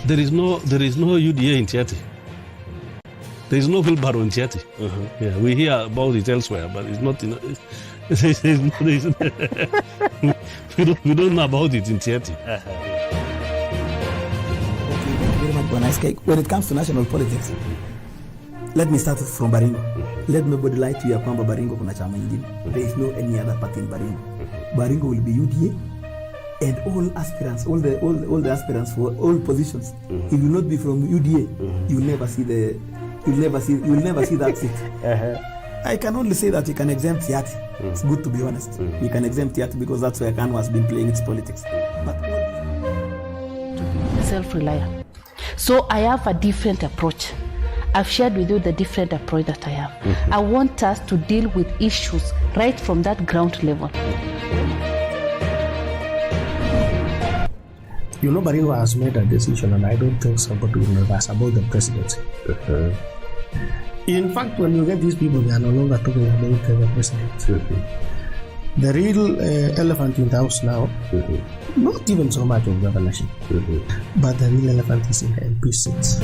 There is no UDA in Tiati. There is no wheelbarrow in Tiati. Yeah, we hear about it elsewhere, but it's not. We don't know about it in Tiati. Okay, thank you very much, Bonaske. When it comes to national politics, let me start from Baringo. Let nobody lie to you kwamba Baringo kuna chama ingine. There is no any other party in Baringo. Baringo will be UDA, and all aspirants, all the aspirants for all positions. If you not be from UDA, you'll never see that seat. I can only say that you can exempt Tiati. It's good to be honest. You can exempt Tiati because that's where Kanu has been playing its politics. But self-reliant. So I have a different approach. I've shared with you the different approach that I have. I want us to deal with issues right from that ground level. You know, Baringo has made a decision, and I don't think somebody will reverse about the presidency. In fact, when you get these people, they are no longer talking about the president. The real elephant in the house now, not even so much of governorship, but the real elephant is in the MP seats.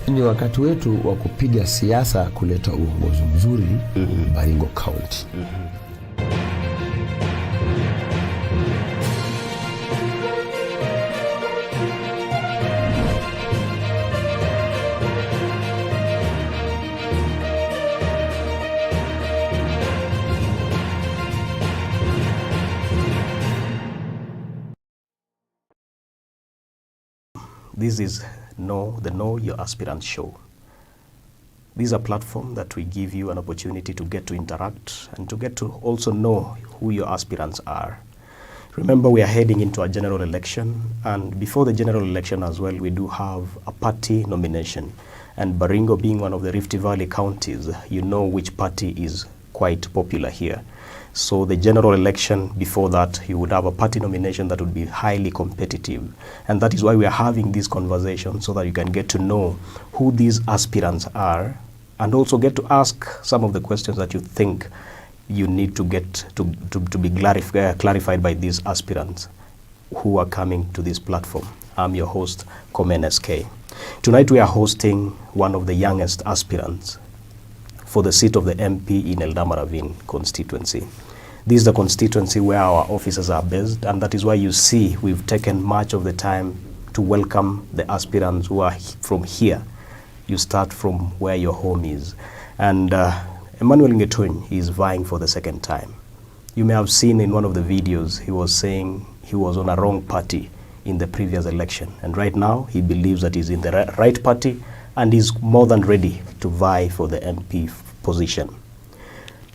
Ni wakati wetu wa kupiga siasa kuleta uongozi mzuri Baringo County. This is the Know Your Aspirant show. This is a platform that we give you an opportunity to get to interact and to get to also know who your aspirants are. Remember, we are heading into a general election, and before the general election as well, we do have a party nomination. And Baringo being one of the Rift Valley counties, you know which party is quite popular here. So the general election, before that, you would have a party nomination that would be highly competitive. And that is why we are having this conversation, so that you can get to know who these aspirants are and also get to ask some of the questions that you think you need to get to be clarified by these aspirants who are coming to this platform. I'm your host, Komen SK. Tonight we are hosting one of the youngest aspirants for the seat of the MP in Eldama Ravine constituency. This is the constituency where our officers are based, and that is why you see we've taken much of the time to welcome the aspirants who are from here. You start from where your home is. And Emmanuel is vying for the second time. You may have seen in one of the videos, he was saying he was on a wrong party in the previous election. And right now, he believes that he's in the right party and is more than ready to vie for the MP position.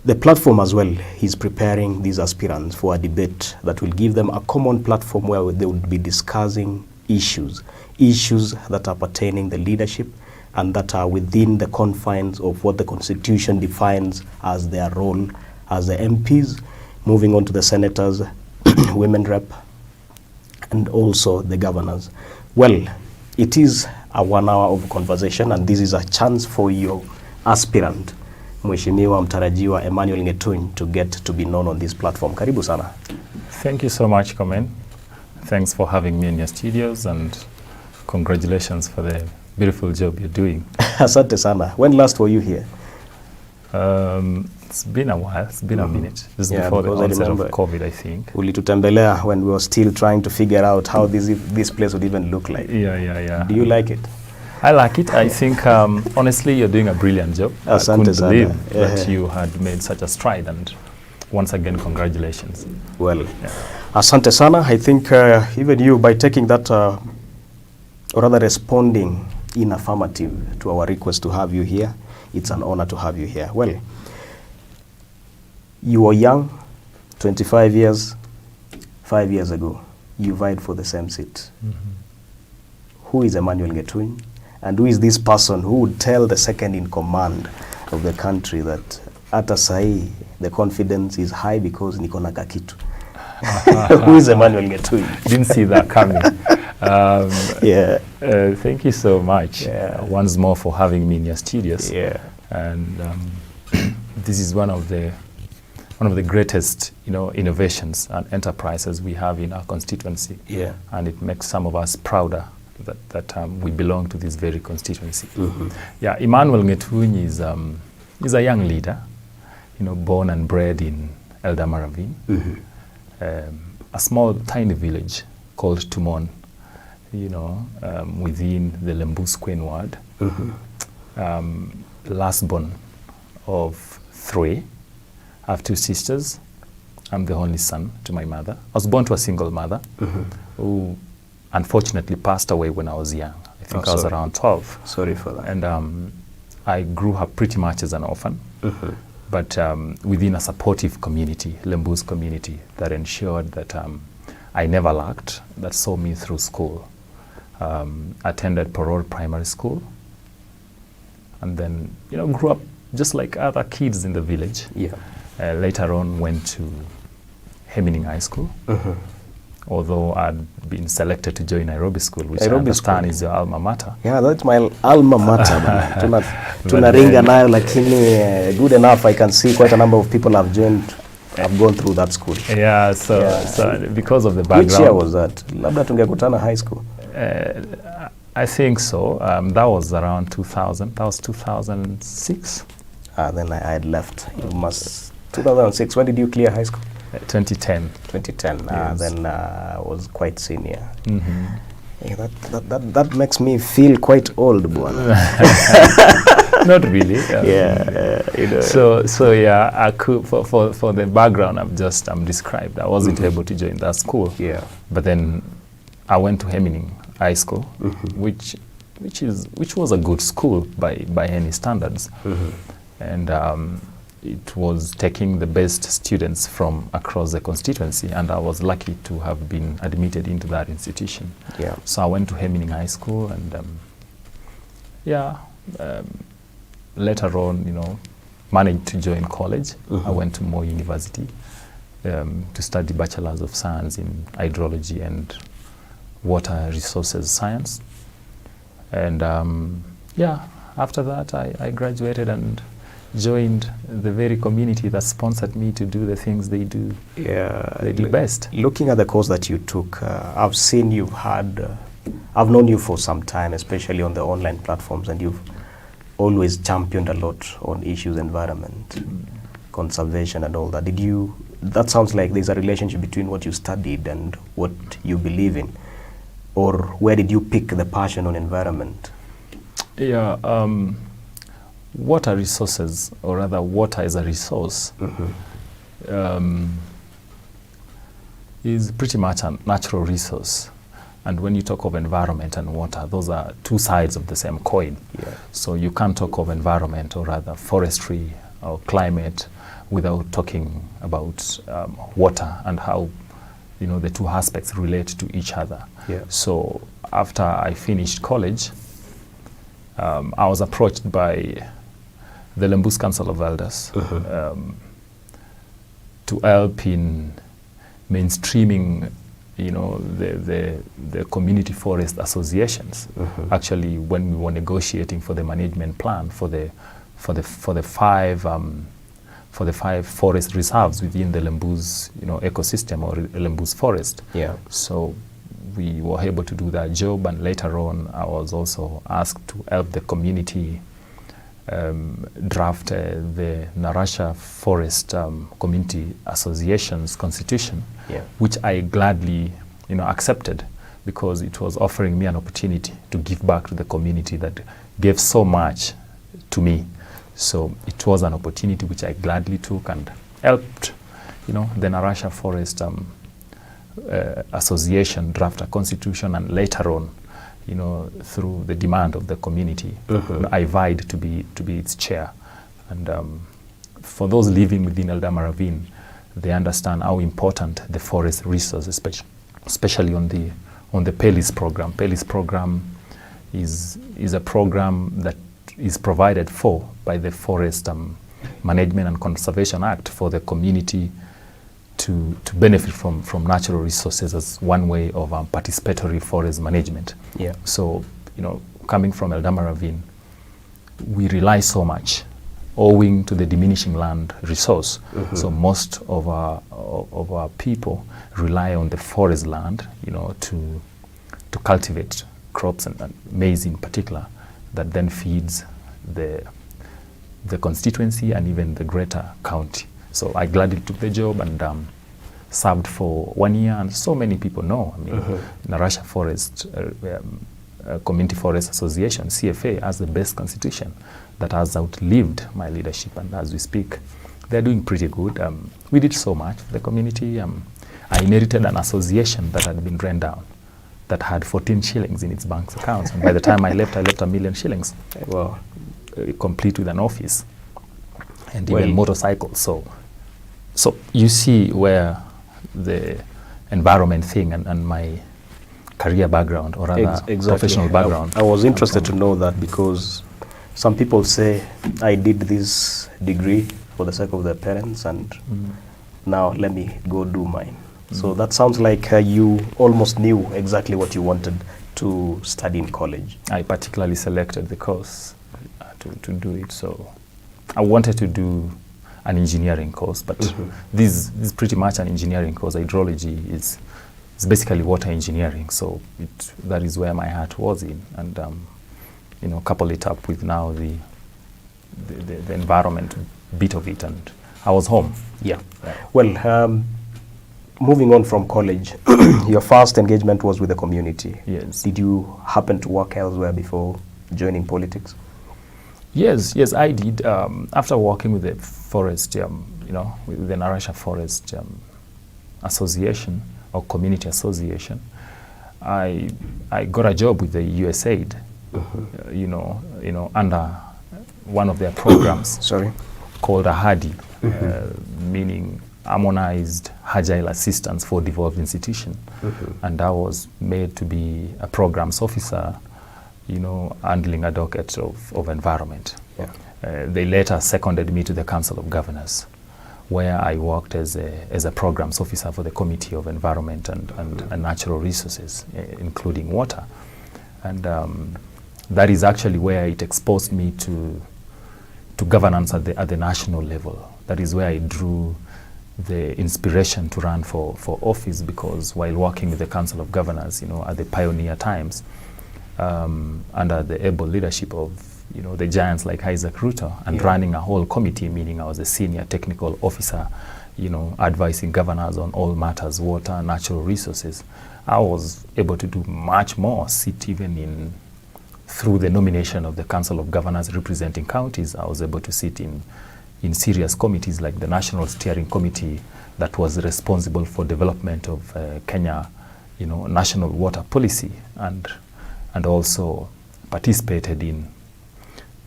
The platform as well, he's preparing these aspirants for a debate that will give them a common platform where they will be discussing issues that are pertaining the leadership and that are within the confines of what the Constitution defines as their role as the MPs, moving on to the senators, women rep, and also the governors. Well, it is a 1 hour of conversation, and this is a chance for your aspirant, Mheshimiwa Mtarajiwa Emmanuel, to get to be known on this platform. Karibu sana. Thank you so much, Komen. Thanks for having me in your studios, and congratulations for the beautiful job you're doing. Asante sana. When last were you here? It's been a while. It's been a minute. This is before the onset of COVID, I think. Ulitutembelea when we were still trying to figure out how this place would even look like. Yeah. Do you like it? I like it. I think, honestly, you're doing a brilliant job. Asante I couldn't sana. believe that you had made such a stride, and once again, congratulations. Well, asante sana. I think even you, by taking that, or rather responding in affirmative to our request to have you here, it's an honor to have you here. Well, you were young, 25 years, 5 years ago, you vied for the same seat. Who is Emmanuel Ngetuny? And who is this person who would tell the second in command of the country that ata sahi the confidence is high because niko na kakitu? Who is Emmanuel Ngetuny? Didn't see that coming. Thank you so much once more for having me in your studios. And this is one of the one of the greatest, innovations and enterprises we have in our constituency. Yeah. And it makes some of us prouder that we belong to this very constituency. Yeah, Emmanuel Ngetunyi is a young leader, born and bred in Eldama Ravine, a small, tiny village called Tumon, within the Lembus Queen ward. Last born of 3. I have 2 sisters. I'm the only son to my mother. I was born to a single mother who unfortunately passed away when I was young. I think I was around 12. Sorry for that. And I grew up pretty much as an orphan, but within a supportive community, Lembu's community, that ensured that I never lacked, that saw me through school. Attended Parole Primary School, and then grew up just like other kids in the village. Yeah. Later on went to Hemining High School, although I'd been selected to join Nairobi School, which Nairobi I understand school is your alma mater. Yeah, that's my alma mater. Tunaringa nayo lakini good enough. I can see quite a number of people have gone through that school. Yeah, so because of the background. Which year was that? Labda tungekutana high school. I think so. That was around 2000. That was 2006. Then I had left. You must 2006. When did you clear high school? 2010. 2010. Yes. Then I was quite senior. Yeah, that makes me feel quite old, bwana. Not really. Yeah. So yeah, I could for the background I've just described. I wasn't able to join that school. Yeah. But then I went to Hemining High School, which was a good school by any standards, and it was taking the best students from across the constituency, and I was lucky to have been admitted into that institution. Yeah. So I went to Hemining High School, and later on, managed to join college. I went to Moi University to study Bachelor's of Science in Hydrology and Water Resources Science. And after that I graduated and joined the very community that sponsored me to do the things they do. Yeah, they do best. Looking at the course that you took, I've seen I've known you for some time, especially on the online platforms, and you've always championed a lot on issues, environment, conservation and all that. That sounds like there's a relationship between what you studied and what you believe in. Or where did you pick the passion on environment? Yeah, water resources, or rather water as a resource, is pretty much a natural resource. And when you talk of environment and water, those are two sides of the same coin. Yeah. So you can't talk of environment, or rather forestry or climate, without talking about water and how the two aspects relate to each other. Yeah. So after I finished college, I was approached by the Lembus Council of Elders to help in mainstreaming the community forest associations. Actually, when we were negotiating for the management plan for the 5 forest reserves within the Lembus ecosystem, or Lembus forest. Yeah. So we were able to do that job, and later on I was also asked to help the community draft the Narasha Forest Community Association's constitution, which I gladly accepted, because it was offering me an opportunity to give back to the community that gave so much to me. So it was an opportunity which I gladly took and helped the Narasha Forest Association draft a constitution, and later on through the demand of the community, I vied to be its chair. And for those living within Eldama Ravine, they understand how important the forest resource, especially on the PELIS program. PELIS program is a program that is provided for by the Forest Management and Conservation Act for the community to benefit from natural resources as one way of participatory forest management. Yeah. So, coming from Eldama Ravine, we rely so much owing to the diminishing land resource. So most of our people rely on the forest land, to cultivate crops and maize in particular, that then feeds the constituency and even the greater county. So I gladly took the job and served for 1 year, and so many people know. I mean, Narasha Forest Community Forest Association, CFA, has the best constitution that has outlived my leadership, and as we speak, they're doing pretty good. We did so much for the community. I inherited an association that had been run down, that had 14 shillings in its bank's accounts, and by the time I left 1 million shillings. Well, complete with an office and even motorcycles. So you see where the environment thing and my career background, or rather professional background. I was interested to know that, because some people say, I did this degree for the sake of their parents, and now let me go do mine. So that sounds like you almost knew exactly what you wanted to study in college. I particularly selected the course to do it. So I wanted to do an engineering course, but this is pretty much an engineering course. Hydrology is basically water engineering, so that is where my heart was in, and couple it up with now the environment bit of it, and I was home. Yeah. Well, moving on from college, your first engagement was with the community. Yes. Did you happen to work elsewhere before joining politics? Yes, I did. After working with the forest, with the Narasha Forest Association or Community Association, I got a job with the USAID, under one of their programs. Called AHADI, meaning Harmonized Agile Assistance for Devolved Institution. And I was made to be a programs officer, handling a docket of environment. They later seconded me to the Council of Governors, where I worked as a programs officer for the Committee of Environment and Natural Resources, including water. And that is actually where it exposed me to governance at the national level. That is where I drew the inspiration to run for office, because while working with the Council of Governors, at the pioneer times, under the able leadership of the giants like Isaac Ruto, and running a whole committee, meaning I was a senior technical officer, advising governors on all matters, water, natural resources. I was able to do much more, sit even through the nomination of the Council of Governors representing counties. I was able to sit in serious committees like the National Steering Committee that was responsible for development of Kenya, national water policy, and also participated in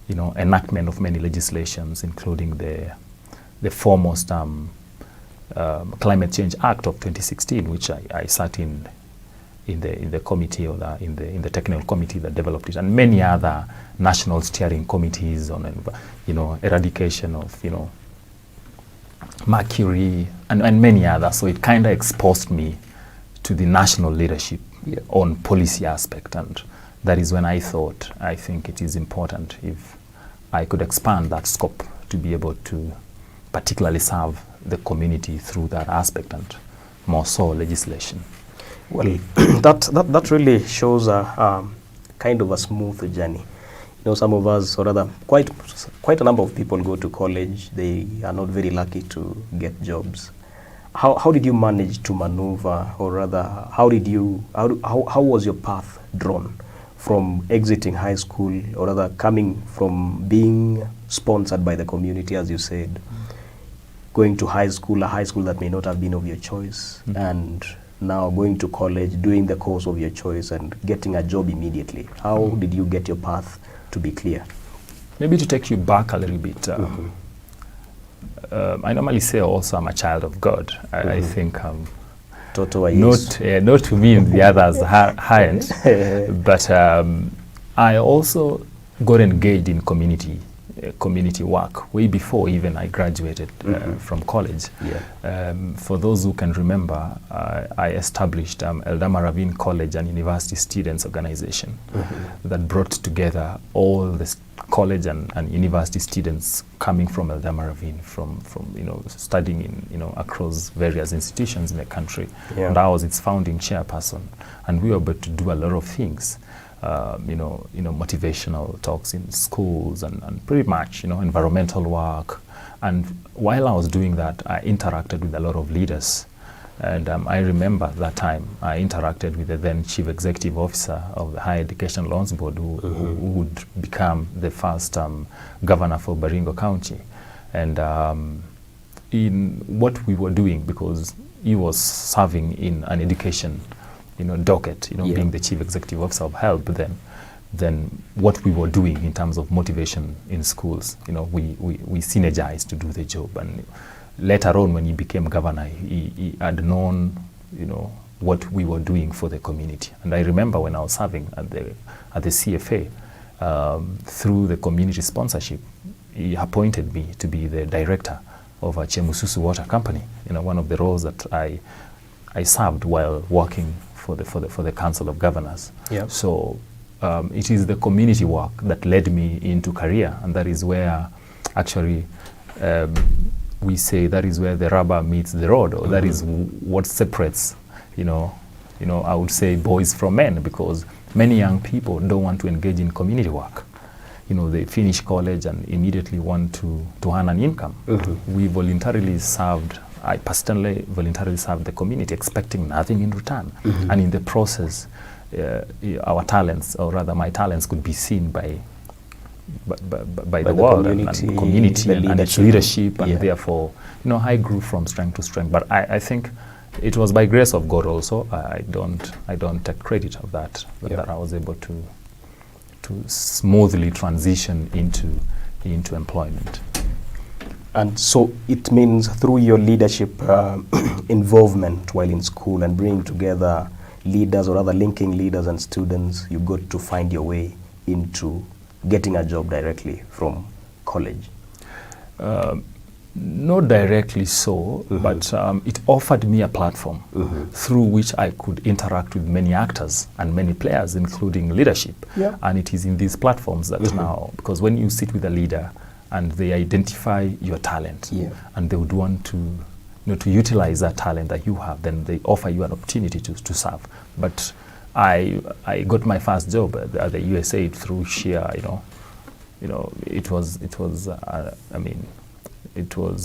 enactment of many legislations, including the foremost Climate Change Act of 2016, which I sat in the committee, or in the technical committee that developed it, and many other national steering committees on eradication of mercury and many others. So it kind of exposed me to the national leadership on policy aspect, and that is when I think it is important if I could expand that scope to be able to particularly serve the community through that aspect, and more so legislation. Well, that really shows a kind of a smooth journey. Some of us, or rather quite a number of people, go to college. They are not very lucky to get jobs. How did you manage to maneuver, or rather, how was your path drawn from exiting high school, or rather coming from being sponsored by the community, as you said, going to high school, a high school that may not have been of your choice, and now going to college, doing the course of your choice, and getting a job immediately? How did you get your path to be clear? Maybe to take you back a little bit, I normally say also I'm a child of God. I think not to me and the others haven't, but I also got engaged in community community work way before even I graduated from college. For those who can remember, I established Eldama Ravine College and University Students Organization that brought together all the college and university students coming from Eldama Ravine, from studying in across various institutions in the country. And I was its founding chairperson, and we were able to do a lot of things. Motivational talks in schools and pretty much, environmental work. And while I was doing that, I interacted with a lot of leaders. And I remember that time I interacted with the then Chief Executive Officer of the Higher Education Loans Board, who would become the first governor for Baringo County. And in what we were doing, because he was serving in an education docket, being the Chief Executive Officer of HELP then what we were doing in terms of motivation in schools, we synergized to do the job. And later on, when he became governor, he had known, what we were doing for the community. And I remember when I was serving at the CFA, through the community sponsorship, he appointed me to be the director of a Chemususu Water Company, one of the roles that I served while working for the Council of Governors. So it is the community work that led me into career, and that is where actually we say that is where the rubber meets the road, or that is what separates, I would say boys from men, because many young people don't want to engage in community work. They finish college and immediately want to earn an income. We voluntarily served. I personally voluntarily served the community, expecting nothing in return. And in the process, our talents, or rather my talents, could be seen by the world and community and its leadership, and therefore, I grew from strength to strength. But I think it was by grace of God also. I don't take credit of that, that I was able to smoothly transition into employment. And so it means through your leadership involvement while in school and bringing together leaders, or rather linking leaders and students, you got to find your way into getting a job directly from college. Not directly so, but it offered me a platform through which I could interact with many actors and many players, including leadership. And it is in these platforms that now, because when you sit with a leader and they identify your talent, and they would want to utilize that talent that you have, then they offer you an opportunity to serve. But I got my first job at the USAID through sheer, it was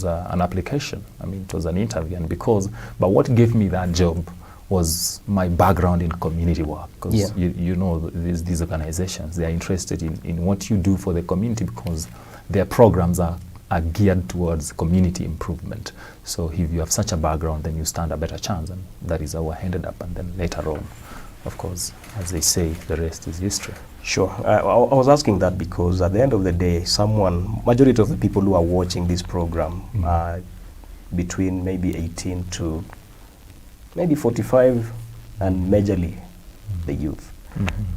an application. It was an interview, and but what gave me that job was my background in community work, because these organizations, they are interested in what you do for the community, because their programs are geared towards community improvement. So if you have such a background, then you stand a better chance, and that is how I ended up. And then later on, of course, as they say, the rest is history. Sure. I was asking that because at the end of the day, majority of the people who are watching this program are between maybe 18 to maybe 45, and majorly the youth.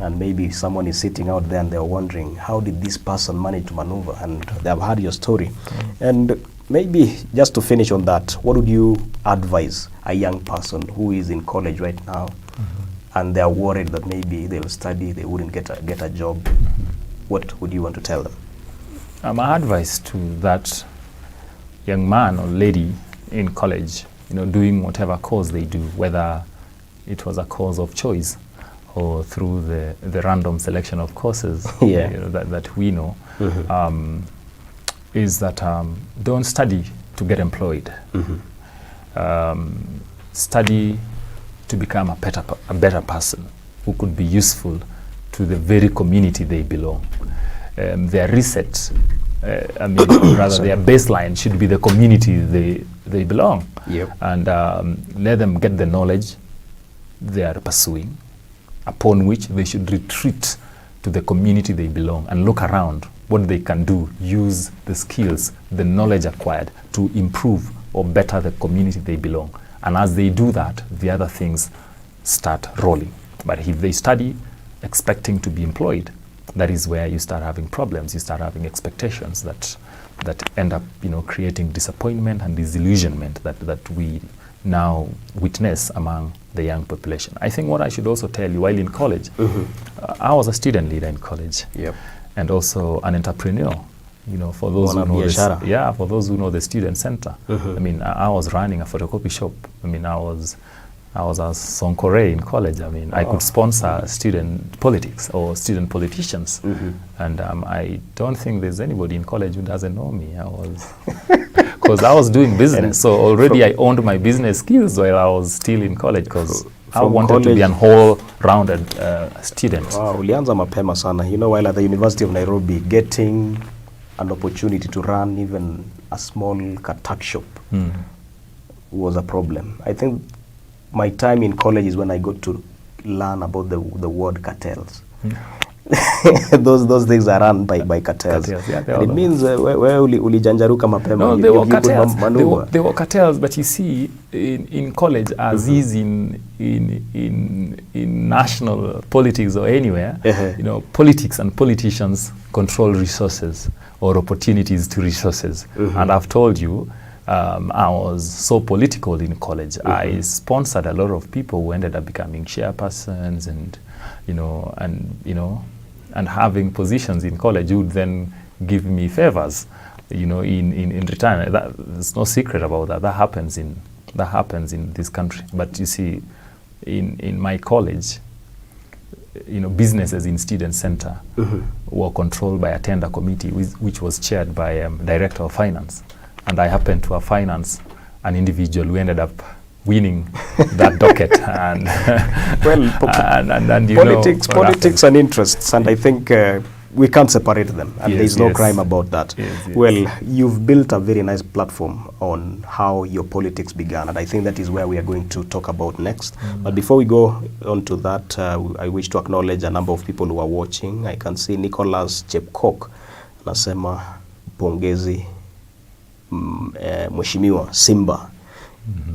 And maybe someone is sitting out there and they're wondering, how did this person manage to maneuver? And they have heard your story. And maybe just to finish on that, what would you advise a young person who is in college right now, and they're worried that maybe they'll study, they wouldn't get a job? What would you want to tell them? My advice to that young man or lady in college, doing whatever course they do, whether it was a course of choice or through the random selection of courses that we know, is that don't study to get employed. Study to become a better person who could be useful to the very community they belong. Their reset, rather their baseline should be the community they belong. And let them get the knowledge they are pursuing, upon which they should retreat to the community they belong and look around what they can do, use the skills, the knowledge acquired to improve or better the community they belong. And as they do that, the other things start rolling. But if they study expecting to be employed, that is where you start having problems. You start having expectations that end up, creating disappointment and disillusionment that we now witness among the young population. I think what I should also tell you, while in college, I was a student leader in college, and also an entrepreneur. For those who know for those who know the student center. I mean, I was running a photocopy shop. I mean, I was a Sonkore in college. I mean, I could sponsor student politics or student politicians. And I don't think there's anybody in college who doesn't know me. Because I was doing business. So already I owned my business skills while I was still in college, because I wanted to be an whole-rounded student. Wow, ulianza mapema sana. While at the University of Nairobi, getting an opportunity to run even a small tuck shop was a problem. I think my time in college is when I got to learn about the word cartels. Those things are run by cartels. And it means where ulijanjaruka mapema. No, they were cartels. They were cartels, but you see, in college, as is in national politics or anywhere, politics and politicians control resources or opportunities to resources. And I've told you, I was so political in college. I sponsored a lot of people who ended up becoming chairpersons and having positions in college who would then give me favors, in return. There's no secret about that. That happens in this country. But you see, in my college, businesses in student center were controlled by a tender committee, which was chaired by a director of finance. And I happened to have financed an individual who ended up winning that docket. And politics and interests, and I think we can't separate them, and there's no crime about that. Well, you've built a very nice platform on how your politics began, and I think that is where we are going to talk about next. But before we go on to that, I wish to acknowledge a number of people who are watching. I can see Nicholas Chepkok nasema pongezi Mheshimiwa Simba.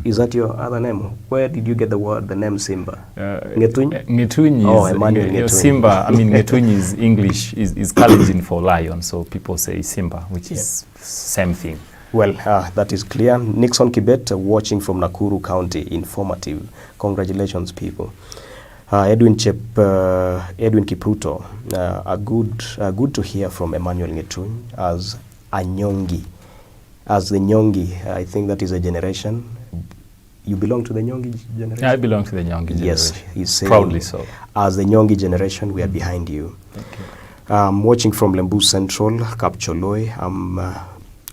Is that your other name? Where did you get the name Simba? Ngetunyi? Ngetunyi is Emmanuel Ngetunyi. Simba. I mean, Ngetunyi is English, is Kalenjin for lion, so people say Simba, which is same thing. Well, that is clear. Nixon Kibet, watching from Nakuru County, informative. Congratulations, people. Edwin Kipruto, good to hear from Emmanuel Ngetunyi as a Nyongi. As the Nyongi, I think that is a generation. You belong to the Nyongi generation? I belong to the Nyongi generation. Yes, he's saying, proudly so. As the Nyongi generation, we are behind you. Thank you. I'm watching from Lembu Central, Kapcholoi. I'm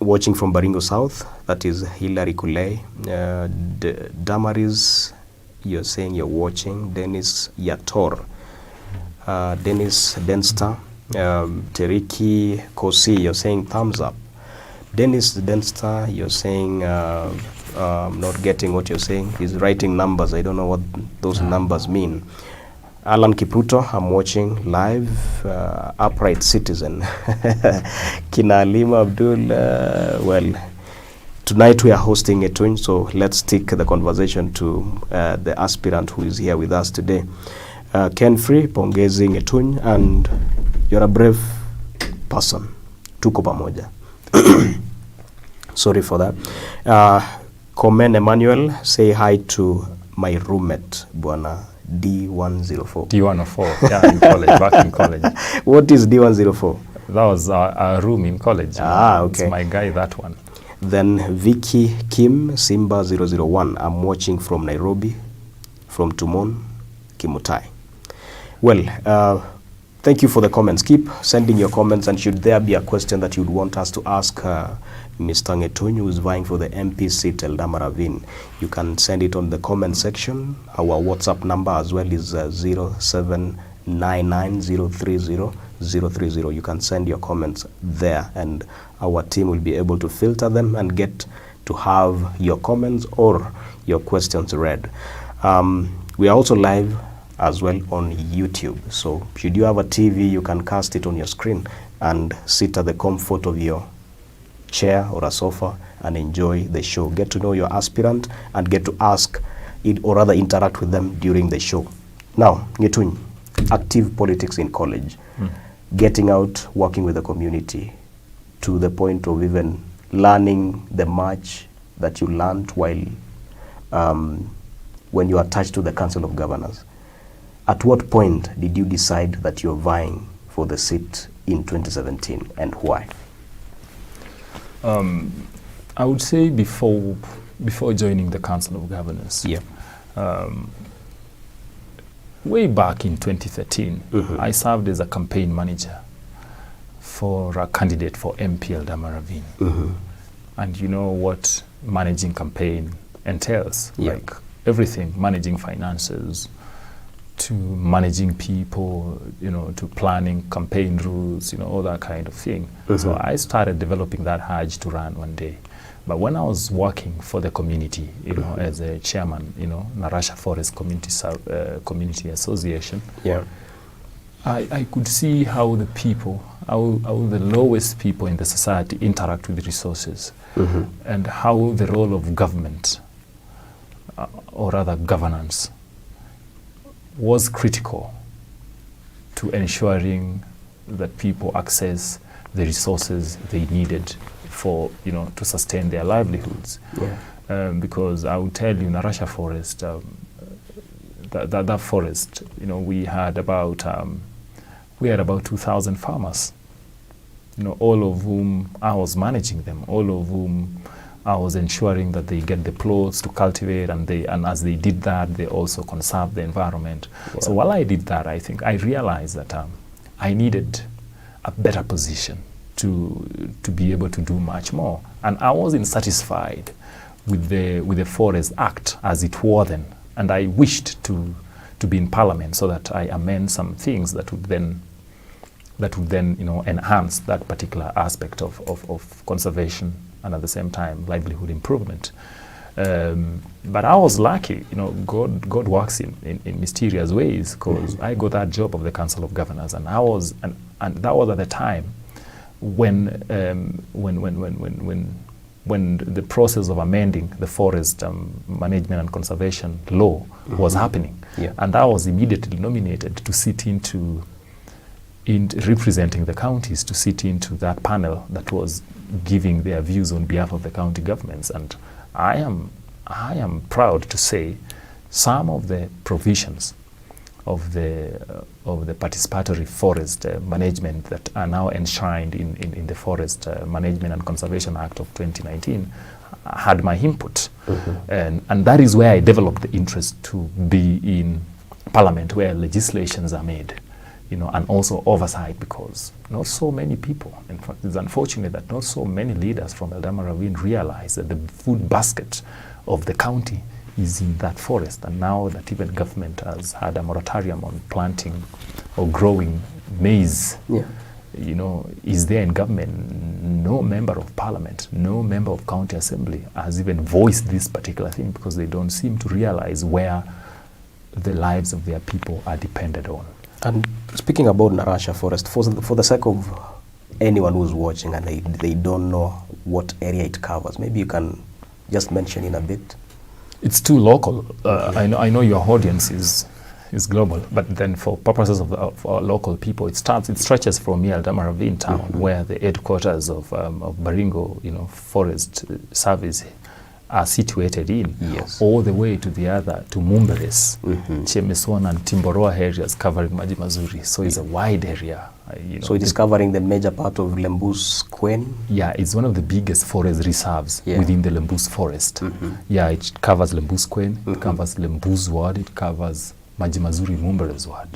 watching from Baringo South, that is Hilary Kulei. Damaris, you're saying you're watching. Dennis Yator. Dennis Denster. Teriki Kosi, you're saying thumbs up. Dennis Denster, you're saying, not getting what you're saying. He's writing numbers. I don't know what those numbers mean. Alan Kipruto, I'm watching live. Upright Citizen. Kina Lima Abdul, well, tonight we are hosting a twin, so let's take the conversation to the aspirant who is here with us today. Ken Free, pongezi Ngetunyi, and you're a brave person. Tuko pamoja. Sorry for that. Komen Emmanuel, say hi to my roommate, Bwana D104. D104, yeah, in college, back in college. What is D104? That was a room in college. Okay. It's my guy, that one. Then Vicky Kim, Simba 001. I'm watching from Nairobi, from Tumon, Kimutai. Well, thank you for the comments. Keep sending your comments, and should there be a question that you'd want us to ask Mr. Ngetunyi, who is vying for the MP seat, Eldama Ravine, you can send it on the comment section. Our WhatsApp number as well is 0799030030. You can send your comments there, and our team will be able to filter them and get to have your comments or your questions read. We are also live as well on YouTube. So should you have a TV, you can cast it on your screen and sit at the comfort of your chair or a sofa and enjoy the show. Get to know your aspirant and get to ask it, or rather interact with them during the show. Now, Ngetunyi, active politics in college. getting out, working with the community, to the point of even learning the much that you learned while when you are attached to the Council of Governors. At what point did you decide that you're vying for the seat in 2017, and why? I would say before joining the Council of Governors. Yeah. Way back in 2013, I served as a campaign manager for a candidate for MP Eldama Ravine. And you know what managing campaign entails, like everything, managing finances, to managing people, you know, to planning campaign rules, you know, all that kind of thing. So I started developing that urge to run one day. But when I was working for the community, you know, as a chairman, you know, Narasha Forest Community Association, I could see how the people, how the lowest people in the society interact with resources, and how the role of government, or rather governance, was critical to ensuring that people access the resources they needed for, you know, to sustain their livelihoods. Because I will tell you, Narasha Forest, that forest, you know, we had about 2,000 farmers, you know, all of whom I was managing them, all of whom I was ensuring that they get the plots to cultivate, and as they did that, they also conserved the environment. So while I did that, I think I realized that I needed a better position to be able to do much more. And I wasn't satisfied with the Forest Act as it was then, and I wished to be in Parliament so that I amend some things that would then you know, enhance that particular aspect of conservation and at the same time livelihood improvement. But I was lucky, you know, God works in mysterious ways, because I got that job of the Council of Governors, and that was at the time when the process of amending the forest management and conservation law was happening, and I was immediately nominated to sit in representing the counties, to sit into that panel that was giving their views on behalf of the county governments. And I am proud to say some of the provisions of the participatory forest management that are now enshrined in the Forest Management and Conservation Act of 2019 had my input. And that is where I developed the interest to be in Parliament, where legislations are made, you know, and also oversight, because not so many people, in fact, it's unfortunate that not so many leaders from Eldama Ravine realize that the food basket of the county is in that forest. And now that even government has had a moratorium on planting or growing maize, you know, is there in government, no member of Parliament, no member of county assembly has even voiced this particular thing, because they don't seem to realize where the lives of their people are dependent on. And speaking about Narasha Forest, for the sake of anyone who's watching and they don't know what area it covers, maybe you can just mention in a bit. It's too local. I know your audience is global, but then for purposes of our local people, it stretches from here, Eldama Ravine town, where the headquarters of Baringo, you know, Forest Service are situated in, all the way to the other, to Mumberes, Chemeswan and Timboroa areas covering Maji Mazuri. So it's a wide area. You know, so it is covering the major part of Lembus Kwen? Yeah, it's one of the biggest forest reserves within the Lembus forest. Yeah, it covers Lembus Kwen, it covers Lembus ward, it covers Maji Mazuri Mumberes ward.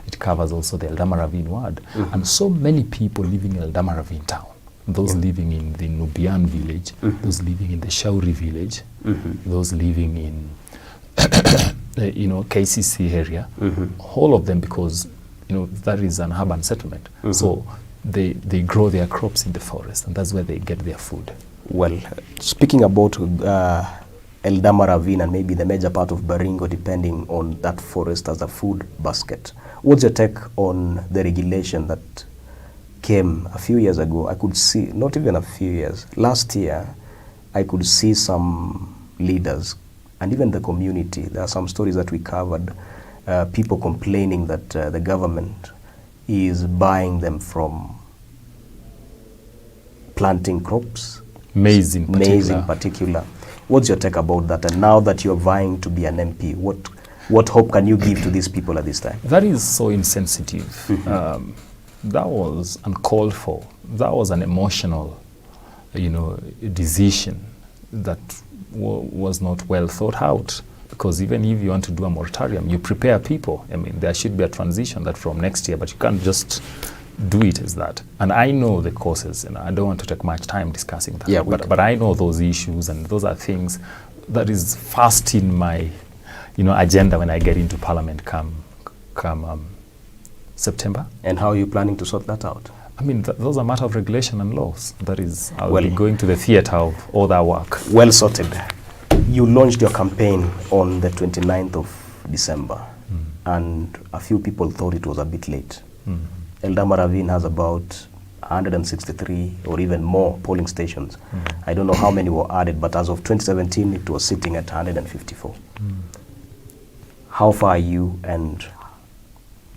It covers also the Eldama Ravine ward. And so many people living in Eldama Ravine town. Those living in the Nubian village, those living in the Shauri village, those living in, you know, KCC area, all of them, because, you know, that is an urban settlement. So they grow their crops in the forest, and that's where they get their food. Well, speaking about Eldama Ravine and maybe the major part of Baringo, depending on that forest as a food basket, what's your take on the regulation that came a few years ago? I could see, not even a few years, last year, I could see some leaders and even the community. There are some stories that we covered, people complaining that the government is buying them from planting crops, Maize in particular. maize in particular. What's your take about that? And now that you're vying to be an MP, what hope can you give to these people at this time? That is so insensitive. That was uncalled for. That was an emotional, decision that was not well thought out. Because even if you want to do a moratorium, you prepare people. I mean, there should be a transition that from next year, but you can't just do it as that. And I know the causes, and I don't want to take much time discussing that. Yeah, but I know those issues, and those are things that is first in my, agenda when I get into Parliament come September. And how are you planning to sort that out? I mean, those are matter of regulation and laws. That is, I'll be going to the theatre of all that work. Well sorted. You launched your campaign on the 29th of December, and a few people thought it was a bit late. Eldama Ravine has about 163 or even more polling stations. I don't know how many were added, but as of 2017, it was sitting at 154. How far are you, and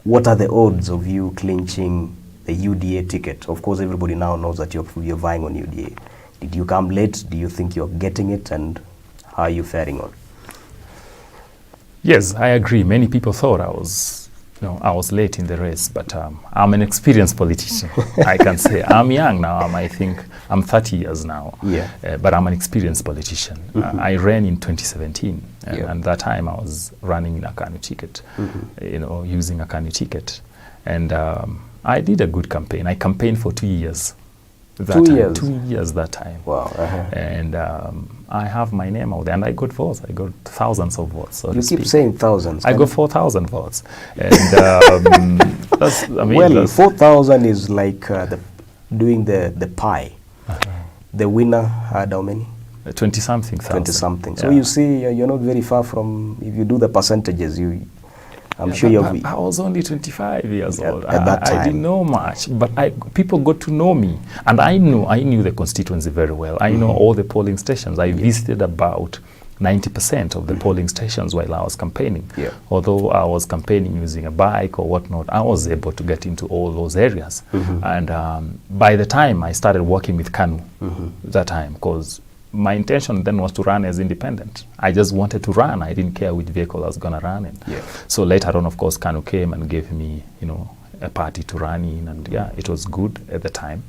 what are the odds of you clinching the UDA ticket? Of course, everybody now knows that you're vying on UDA. Did you come late? Do you think you're getting it? And how are you faring on? Yes, I agree. Many people thought I was late in the race, but I'm an experienced politician. I can say I'm young now. I think I'm 30 years now. Yeah. But I'm an experienced politician. I ran in 2017, and that time I was running in a Kanu ticket, using a Kanu ticket, and I did a good campaign. I campaigned for 2 years. 2 years? 2 years that time. Wow. And I have my name out there, and I got votes. I got thousands of votes. So you keep saying thousands. I got 4,000 votes. And that's, 4,000 is like doing the pie. The winner had how many? 20-something thousand. 20-something. So you see, you're not very far from, if you do the percentages, I'm sure you're... I was only 25 years old. At that time. I didn't know much, but people got to know me. And I knew the constituency very well. I know all the polling stations. I visited about 90% of the polling stations while I was campaigning. Yeah. Although I was campaigning using a bike or whatnot, I was able to get into all those areas. And by the time I started working with KANU, that time, because my intention then was to run as independent. I just wanted to run. I didn't care which vehicle I was going to run in. Yeah. So later on, of course, KANU came and gave me, a party to run in, and it was good at the time.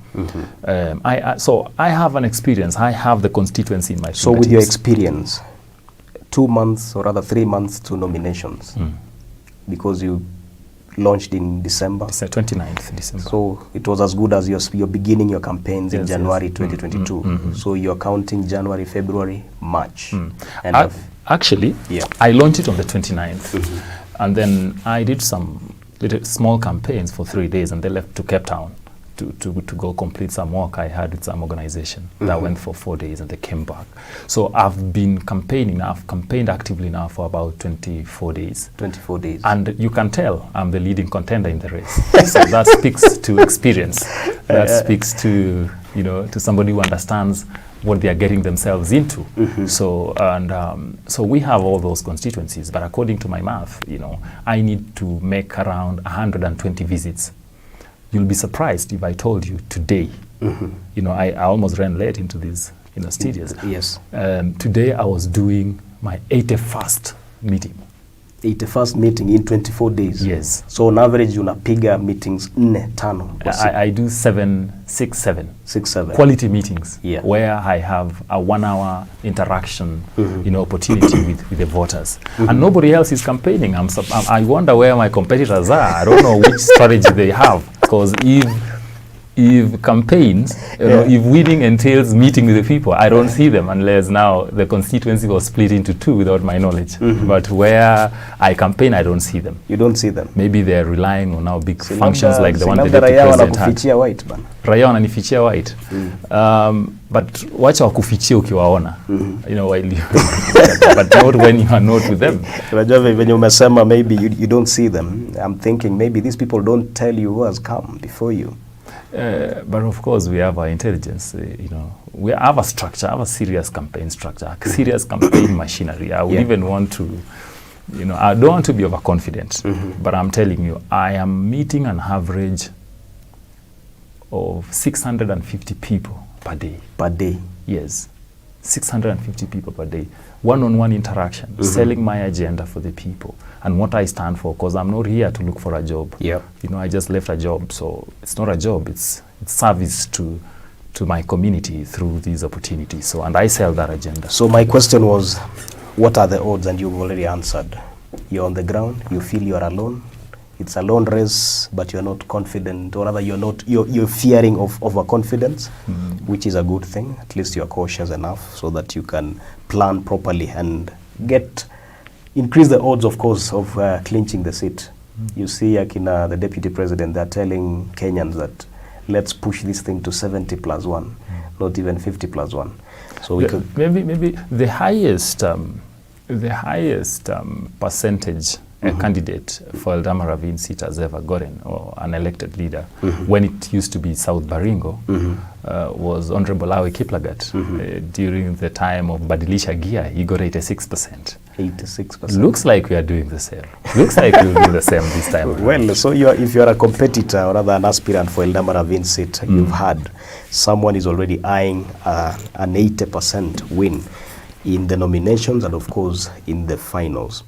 So I have an experience. I have the constituency in my fingertips. So with your experience, 2 months or rather 3 months to nominations, because you launched in December. 29th December. So it was as good as you're beginning your campaigns in January 2022. So you're counting January, February, March. And actually, I launched it on the 29th. And then I did some little small campaigns for 3 days, and they left to Cape Town to go complete some work I had with some organization. That went for 4 days, and they came back. So I've been campaigning. I've campaigned actively now for about 24 days. 24 days. And you can tell I'm the leading contender in the race. So that speaks to experience. That speaks to, to somebody who understands what they are getting themselves into. So we have all those constituencies, but according to my math, I need to make around 120 visits. You'll be surprised if I told you today, I almost ran late into these studios. Yes. Today I was doing my 81st meeting. 81st meeting in 24 days? Yes. So on average, unapiga meetings 4-5. I do 6, 7. 6, 7. Quality meetings where I have a 1 hour interaction, opportunity with the voters. And nobody else is campaigning. I wonder where my competitors are. I don't know which strategy they have. Because if campaigns, if winning entails meeting with the people, I don't see them unless now the constituency was split into 2 without my knowledge. But where I campaign, I don't see them. You don't see them? Maybe they're relying on now big functions like the one the deputy president had. Raia wananifichia white. But wacha wakufichia ukiwaona. But not when you are not with them. When you umesema maybe you don't see them, I'm thinking maybe these people don't tell you who has come before you. But of course, we have our intelligence. We have a structure, have a serious campaign structure, serious campaign machinery. I would even want to, You know, I don't want to be overconfident, but I'm telling you, I am meeting an average of 650 people per day. Per day? Yes, 650 people per day. One-on-one interaction, selling my agenda for the people and what I stand for, because I'm not here to look for a job. Yeah. You know, I just left a job, so it's not a job, it's service to my community through these opportunities. So, and I sell that agenda. So my question was, what are the odds? And you've already answered. You're on the ground, you feel you're alone. It's a lone race, but you're not confident, or rather you're fearing of overconfidence, which is a good thing. At least you're cautious enough so that you can plan properly and increase the odds, of course, of clinching the seat. You see, Akina, the deputy president, they're telling Kenyans that let's push this thing to 70+1, not even 50+1. So we could maybe the highest percentage a candidate for Eldama Ravine seat has ever gotten, or an elected leader, when it used to be South Baringo, was Honorable Awe Kiplagat. During the time of Badilisha Gia, he got 86%. 86%. Looks like we are doing the same. Looks like we'll do the same this time around. Well, so if you're a competitor or rather an aspirant for Eldama Ravine seat, you've had someone is already eyeing an 80% win in the nominations and of course in the finals.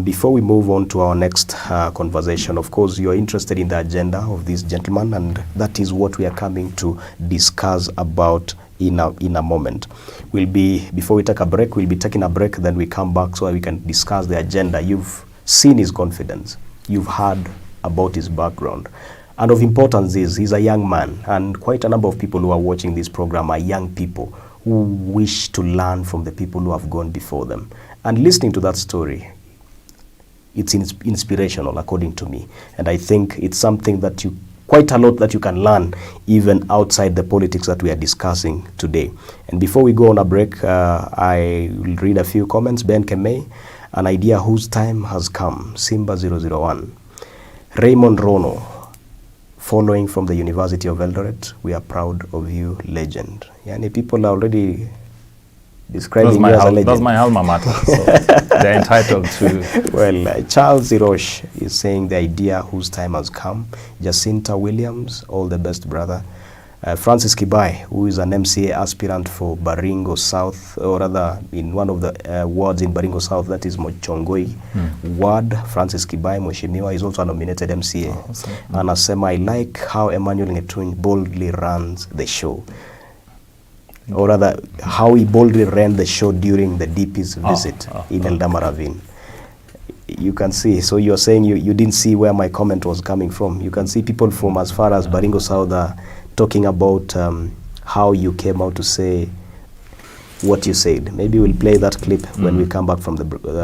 Before we move on to our next conversation, of course, you're interested in the agenda of this gentleman, and that is what we are coming to discuss about in a moment. Before we take a break, we'll be taking a break, then we come back so we can discuss the agenda. You've seen his confidence. You've heard about his background. And of importance is, he's a young man, and quite a number of people who are watching this program are young people who wish to learn from the people who have gone before them. And listening to that story, it's inspirational, according to me. And I think it's something that quite a lot that you can learn even outside the politics that we are discussing today. And before we go on a break, I will read a few comments. Ben Kemei, an idea whose time has come. Simba 001. Raymond Rono, following from the University of Eldoret, we are proud of you, legend. Yani people are already describing you as a legend. That's my alma mater, so they're entitled to. Well, Charles Hirosh is saying the idea whose time has come. Jacinta Williams, all the best, brother. Francis Kibai, who is an MCA aspirant for Baringo South, or rather in one of the wards in Baringo South, that is Mochongoi ward. Francis Kibai, Mheshimiwa, is also a nominated MCA. Oh, awesome. And Asema, I like how Emmanuel Ngetuny boldly runs the show. Or rather, how he boldly ran the show during the DP's visit in Eldama Ravine. You can see, so you're saying you didn't see where my comment was coming from. You can see people from as far as Baringo South are talking about how you came out to say what you said. Maybe we'll play that clip when we come back from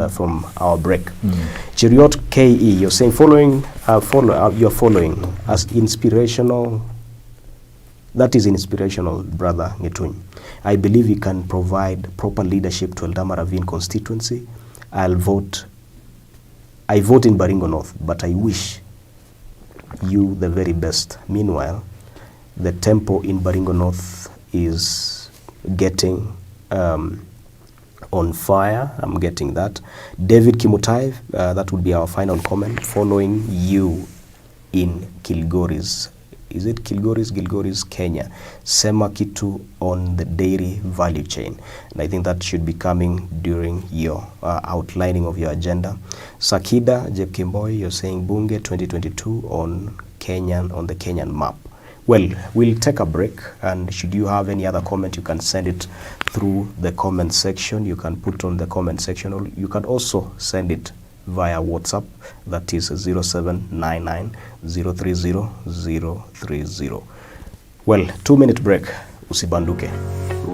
from our break. Chiriot KE, you're saying you're following as inspirational. That is inspirational, brother Ngetuny. I believe he can provide proper leadership to Eldama Ravine constituency. I vote in Baringo North, but I wish you the very best. Meanwhile, the tempo in Baringo North is getting on fire. I'm getting that. David Kimutai, that would be our final comment, following you in Kilgoris. Is it Gilgoris, Kenya? Sema kitu on the dairy value chain. And I think that should be coming during your outlining of your agenda. Sakida Jeb Kimboy, you're saying Bunge 2022 on the Kenyan map. Well, we'll take a break, and should you have any other comment, you can send it through the comment section. You can put on the comment section, or you can also send it via WhatsApp, that is 0799 030 030. Well, 2-minute break, usibanduke.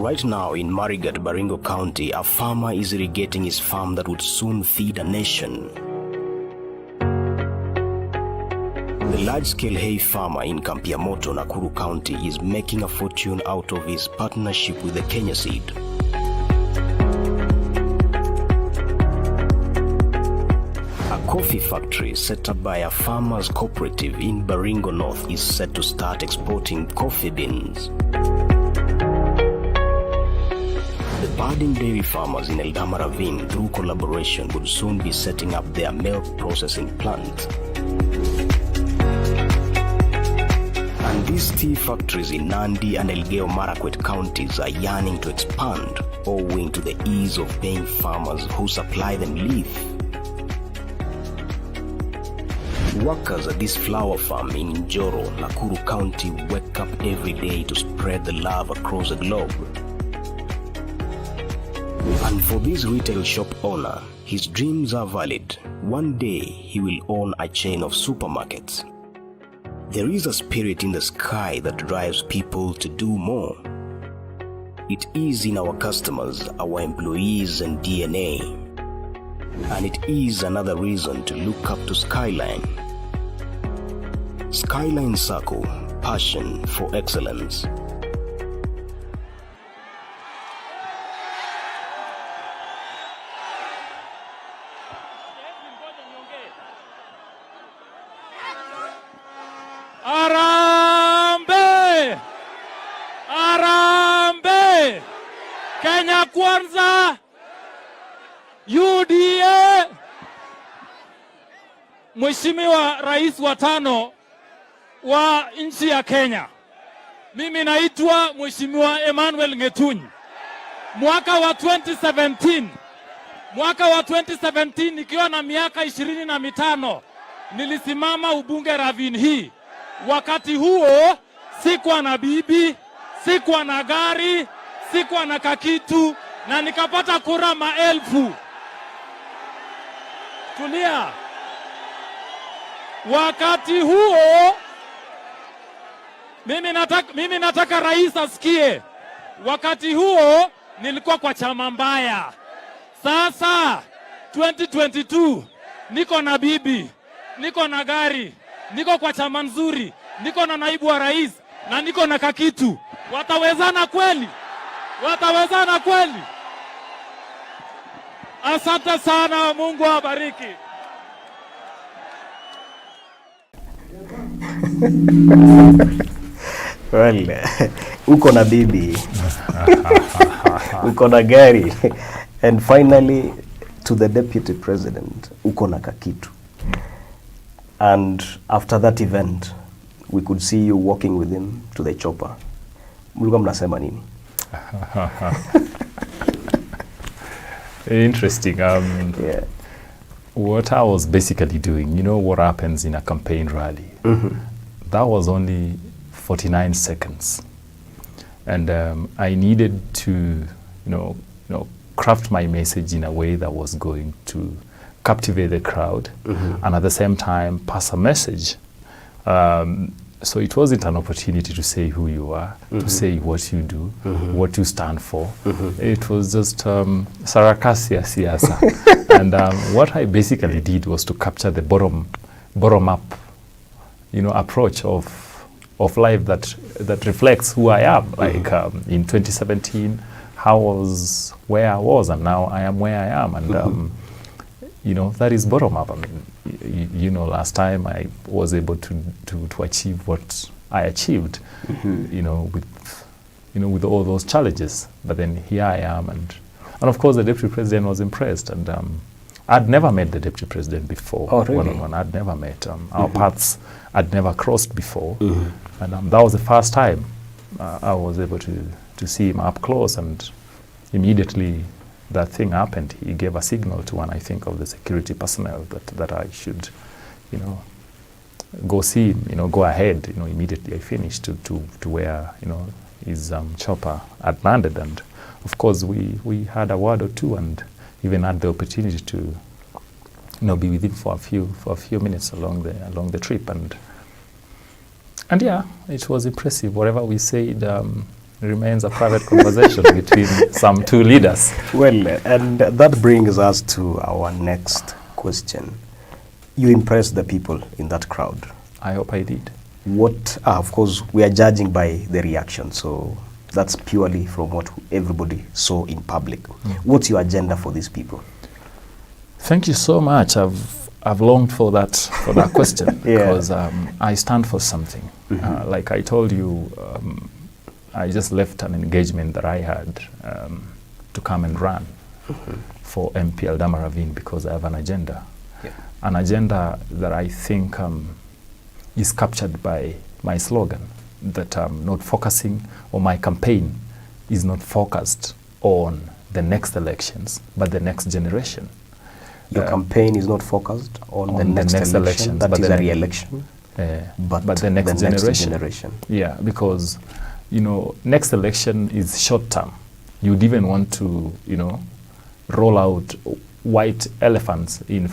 Right now in Marigat, Baringo County, a farmer is irrigating his farm that would soon feed a nation. The large-scale hay farmer in Kampiamoto, Nakuru County, is making a fortune out of his partnership with the Kenya Seed. Coffee factory set up by a farmers cooperative in Baringo North is set to start exporting coffee beans. The budding dairy farmers in Eldama Ravine, through collaboration, would soon be setting up their milk processing plant. And these tea factories in Nandi and Elgeyo Marakwet counties are yearning to expand, owing to the ease of paying farmers who supply them leaf. Workers at this flower farm in Njoro, Nakuru County, wake up every day to spread the love across the globe. And for this retail shop owner, his dreams are valid. One day he will own a chain of supermarkets. There is a spirit in the sky that drives people to do more. It is in our customers, our employees and DNA. And it is another reason to look up to Skyline. Skyline Circle, passion for excellence. Arambe! Arambe! Kenya Kwanza! UDA! Mheshimiwa Rais wa 5 wa nchi ya Kenya. Mimi naitwa Mheshimiwa Emmanuel Ngetunyi. Mwaka wa 2017 nikiwa na miaka 25 nilisimama ubunge Ravine hii. Wakati huo sikuwa na bibi, sikuwa na gari, sikuwa na kakitu, na nikapata kura maelfu. Tulia. Wakati huo mimi nataka rais asikie. Wakati huo nilikuwa kwa chama mbaya. Sasa 2022 niko na bibi, niko na gari, niko kwa chama nzuri, niko na naibu wa rais na niko na kakitu. Watawezana kweli? Watawezana kweli? Asante sana, Mungu awabariki. Well, uko na bibi, uko na gari, and finally to the deputy president, uko na kakitu. And after that event, we could see you walking with him to the chopper. Mulikuwa mnasema nini? Interesting. Yeah. What I was basically doing, you know what happens in a campaign rally? That was only 49 seconds. And I needed to, craft my message in a way that was going to captivate the crowd and at the same time pass a message. So it wasn't an opportunity to say who you are, to say what you do, what you stand for. It was just sarakasi ya siasa. And what I basically did was to capture the bottom up, approach of life that reflects who I am. Like in 2017, where I was, and now I am where I am. And that is bottom up. I mean, last time I was able to achieve what I achieved, with all those challenges. But then here I am, and of course the deputy president was impressed. And I'd never met the deputy president before. Oh, really? One-on-one. I'd never met. Our paths I'd never crossed before, and that was the first time I was able to see him up close. And immediately that thing happened. He gave a signal to one, I think, of the security personnel that I should, go see him, go ahead. Immediately I finished to where, his chopper had landed. And of course we had a word or two, and even had the opportunity to, be with him for a few minutes along the trip. And yeah, it was impressive. Whatever we said remains a private conversation between some two leaders. Well, and that brings us to our next question. You impressed the people in that crowd. I hope I did. What, of course, we are judging by the reaction, so that's purely from what everybody saw in public. What's your agenda for these people? Thank you so much. I've longed for that question because I stand for something. Like I told you, I just left an engagement that I had to come and run for MP Eldama Ravine because I have an agenda. An agenda that I think is captured by my slogan, that I'm not focusing, or my campaign is not focused on the next elections, but the next generation. Your campaign is not focused on the next election, that is a re-election, but the next generation. Yeah, because, you know, next election is short term. You'd even want to, you know, roll out white elephants in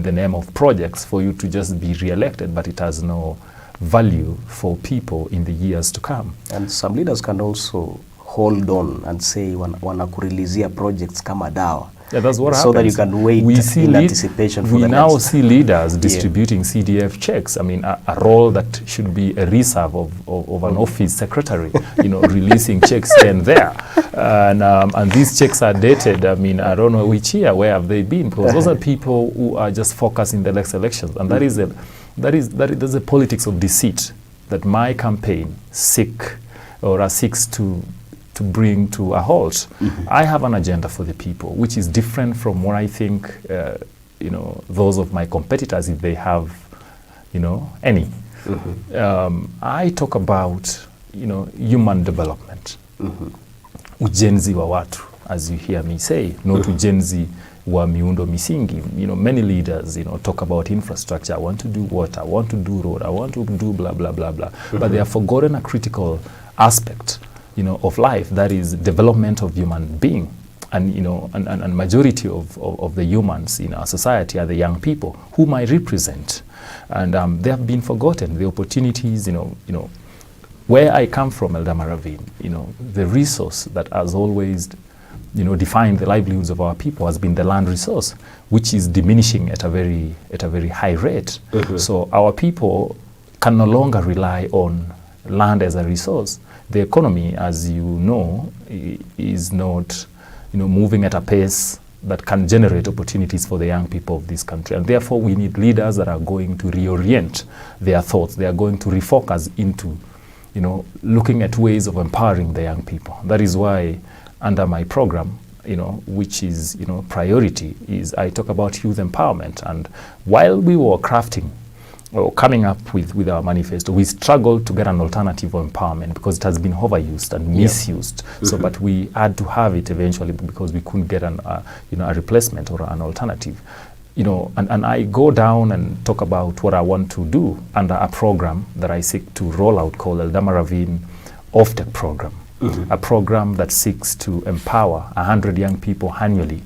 the name of projects for you to just be re-elected, but it has no value for people in the years to come. And some leaders can also hold on and say wanakurilizia projects kama dawa. Yeah, that's what so happens. That you can wait in anticipation for the next. We now see leaders distributing CDF checks. I mean, a role that should be a reserve of an office secretary, you know, releasing checks here and there. And these checks are dated. I mean, I don't know which year, where have they been? Because those are people who are just focused in the next elections. And that is a politics of deceit that my campaign seeks to bring to a halt. I have an agenda for the people, which is different from what I think, you know, those of my competitors, if they have, you know, any. I talk about, you know, human development. Ujenzi wa watu, as you hear me say, not ujenzi wa miundo misingi. You know, many leaders, you know, talk about infrastructure. I want to do water, I want to do road, I want to do blah, blah, blah, blah. But they have forgotten a critical aspect, you know, of life, that is development of human being. And, you know, and majority of the humans in our society are the young people whom I represent. And they have been forgotten. The opportunities, you know, where I come from, Eldama Ravine, you know, the resource that has always, you know, defined the livelihoods of our people has been the land resource, which is diminishing at a very high rate. So our people can no longer rely on land as a resource. The economy, as you know, is not, you know, moving at a pace that can generate opportunities for the young people of this country. And therefore, we need leaders that are going to reorient their thoughts. They are going to refocus into, you know, looking at ways of empowering the young people. That is why under my program, you know, which is, you know, priority, is I talk about youth empowerment. And while we were crafting or coming up with our manifesto, we struggled to get an alternative of empowerment because it has been overused and misused. So, but we had to have it eventually because we couldn't get you know, a replacement or an alternative. You know, and I go down and talk about what I want to do under a program that I seek to roll out called Eldama Ravine Off-Tech Program, a program that seeks to empower 100 young people annually.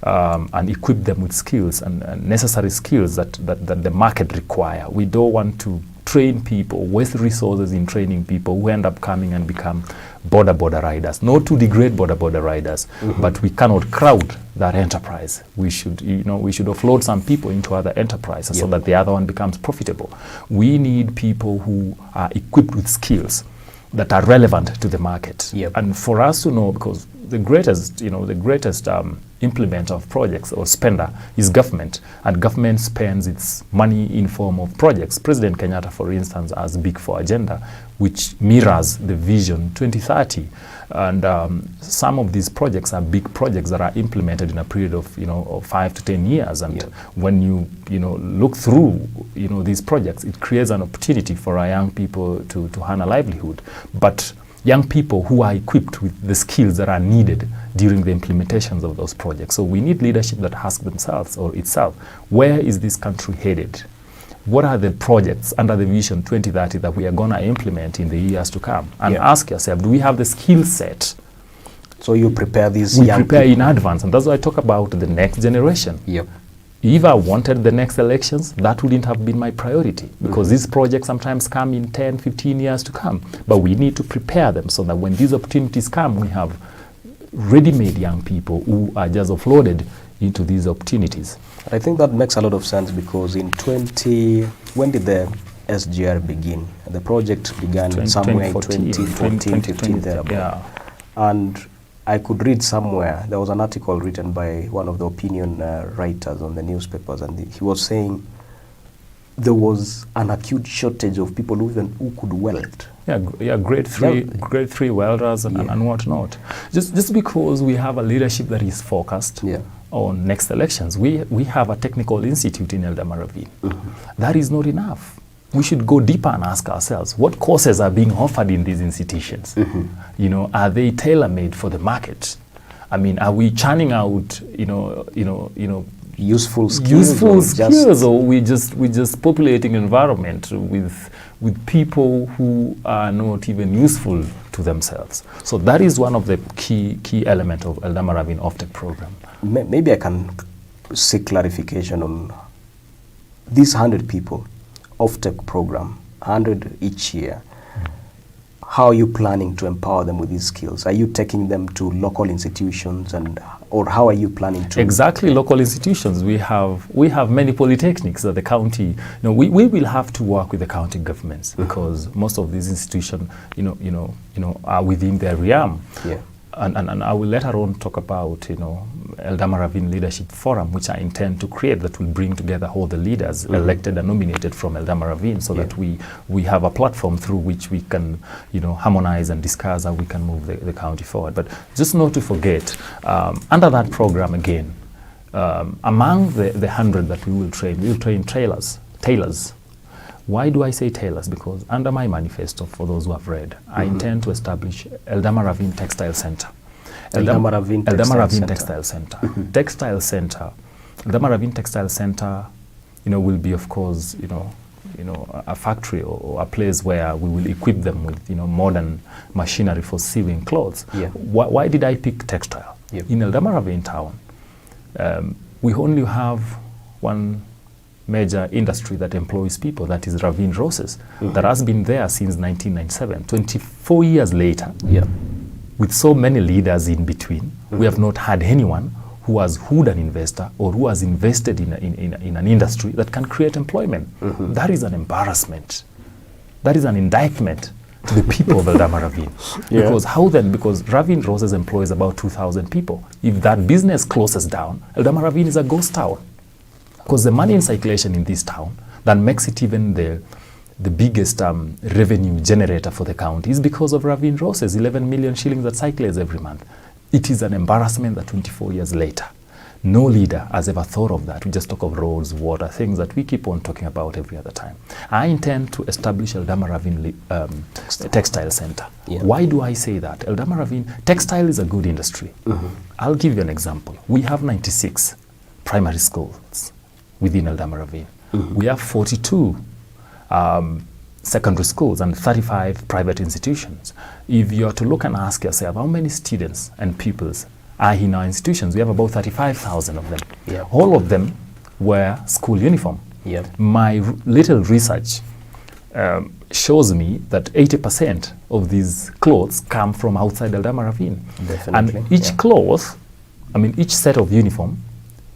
And equip them with skills and necessary skills that the market require. We don't want to train people, waste resources in training people who end up coming and become border riders. Not to degrade border riders, but we cannot crowd that enterprise. We should, you know, we should offload some people into other enterprises so that the other one becomes profitable. We need people who are equipped with skills that are relevant to the market. And for us to know, because the greatest implementer of projects or spender is government, and government spends its money in form of projects. President Kenyatta, for instance, has Big Four agenda, which mirrors the Vision 2030. And some of these projects are big projects that are implemented in a period of, you know, of 5 to 10 years. And when you know, look through, you know, these projects, it creates an opportunity for our young people to earn a livelihood. But young people who are equipped with the skills that are needed during the implementations of those projects. So we need leadership that asks themselves or itself, where is this country headed? What are the projects under the Vision 2030 that we are going to implement in the years to come? And ask yourself, do we have the skill set? So you prepare these young people? We prepare in advance, and that's why I talk about the next generation. If I wanted the next elections, that wouldn't have been my priority, because these projects sometimes come in 10, 15 years to come. But we need to prepare them so that when these opportunities come, we have ready-made young people who are just offloaded into these opportunities. I think that makes a lot of sense, because when did the SGR begin? The project began somewhere in 2014, 15 thereabout. And I could read somewhere, there was an article written by one of the opinion writers on the newspapers, and he was saying there was an acute shortage of people who could weld. grade three welders and whatnot. Just because we have a leadership that is focused on next elections, we have a technical institute in Eldama Ravine. That is not enough. We should go deeper and ask ourselves, what courses are being offered in these institutions? You know, are they tailor-made for the market? I mean, are we churning out, useful skills, or we just populating environment with people who are not even useful to themselves? So that is one of the key element of Eldama Ravine Offtake program. Maybe I can seek clarification on these 100 people Offtake program, 100 each year. How are you planning to empower them with these skills? Are you taking them to local institutions, or how are you planning to? Exactly, local institutions. We have many polytechnics at the county. We will have to work with the county governments because most of these institutions, are within their realm. Yeah. And I will later on talk about, Eldama Ravine Leadership Forum, which I intend to create, that will bring together all the leaders elected and nominated from Eldama Ravine, so that we have a platform through which we can, harmonize and discuss how we can move the county forward. But just not to forget, under that program again, among the 100 that we will train tailors. Why do I say tailors? Because under my manifesto, for those who have read, I intend to establish Eldama Ravine Textile Center. Eldama Ravine Textile Center. Textile Center. Eldama Ravine Textile Center, will be, of course, a factory or a place where we will equip them with, modern machinery for sewing clothes. Yeah. Why did I pick textile? Yep. In Eldama Ravine town, we only have one major industry that employs people, that is Ravine Roses, that has been there since 1997. 24 years later, with so many leaders in between, we have not had anyone who has hood an investor or who has invested in an industry that can create employment. That is an embarrassment. That is an indictment to the people of Eldama Ravine. Because how then? Because Ravine Roses employs about 2,000 people. If that business closes down, Eldama Ravine is a ghost town. Because the money in circulation in this town that makes it even the biggest revenue generator for the county is because of Ravine Roses, 11 million shillings that circulates every month. It is an embarrassment that 24 years later, no leader has ever thought of that. We just talk of roads, water, things that we keep on talking about every other time. I intend to establish Eldama Ravine Textile Center. Why do I say that? Eldama Ravine, textile is a good industry. I'll give you an example. We have 96 primary schools within Eldama Ravine. We have 42 secondary schools and 35 private institutions. If you are to look and ask yourself, how many students and pupils are in our institutions? We have about 35,000 of them. All of them wear school uniform. My little research shows me that 80% of these clothes come from outside Eldama Ravine. Definitely. And each cloth, each set of uniform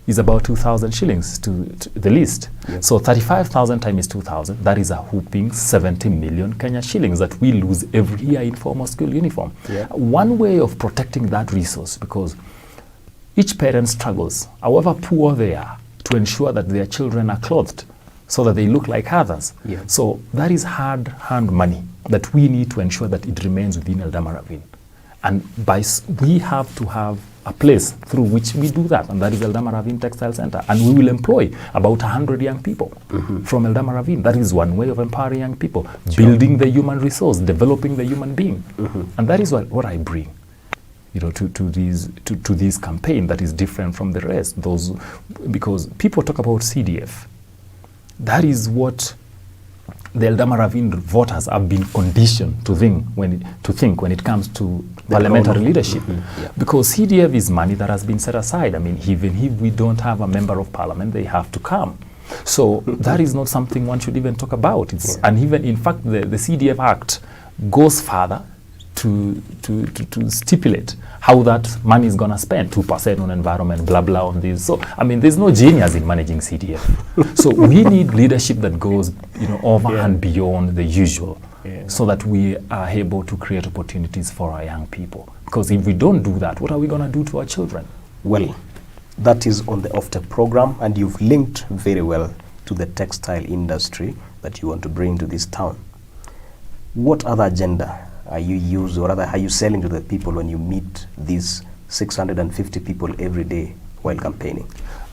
is about 2,000 shillings to the least. So 35,000 times 2,000, that is a whooping 70 million Kenya shillings that we lose every year in formal school uniform. One way of protecting that resource, because each parent struggles, however poor they are, to ensure that their children are clothed so that they look like others. So that is hard-earned money that we need to ensure that it remains within Eldama Ravine. And we have to have a place through which we do that, and that is Eldama Ravine Textile Center. And we will employ about 100 young people from Eldama Ravine. That is one way of empowering young people, building the human resource, developing the human being. And that is what I bring, to this campaign that is different from the rest. Because people talk about CDF. That is what the Eldama Ravine voters have been conditioned to think when it comes to parliamentary leadership. Because CDF is money that has been set aside. Even if we don't have a member of parliament, they have to come. So that is not something one should even talk about. And even, in fact, the CDF Act goes further to stipulate how that money is going to spend, 2% on environment, blah, blah, on this. So, there's no genius in managing CDF. So we need leadership that goes, over and beyond the usual, so that we are able to create opportunities for our young people. Because if we don't do that, what are we going to do to our children? Well, that is on the Offtake program, and you've linked very well to the textile industry that you want to bring to this town. What other agenda are you using, or rather are you selling to the people when you meet these 650 people every day while campaigning?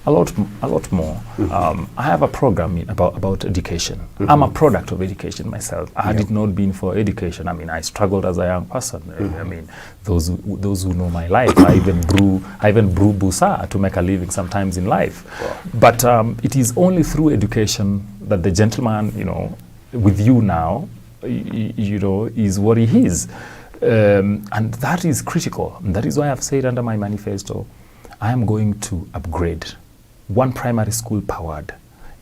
A lot more. I have a program about education. I'm a product of education myself. Had it not been for education, I mean, I struggled as a young person. I mean, those who know my life, I even brew busa to make a living sometimes in life. Wow. But it is only through education that the gentleman, with you now, is what he is. And that is critical. And that is why I've said under my manifesto, I am going to upgrade one primary school powered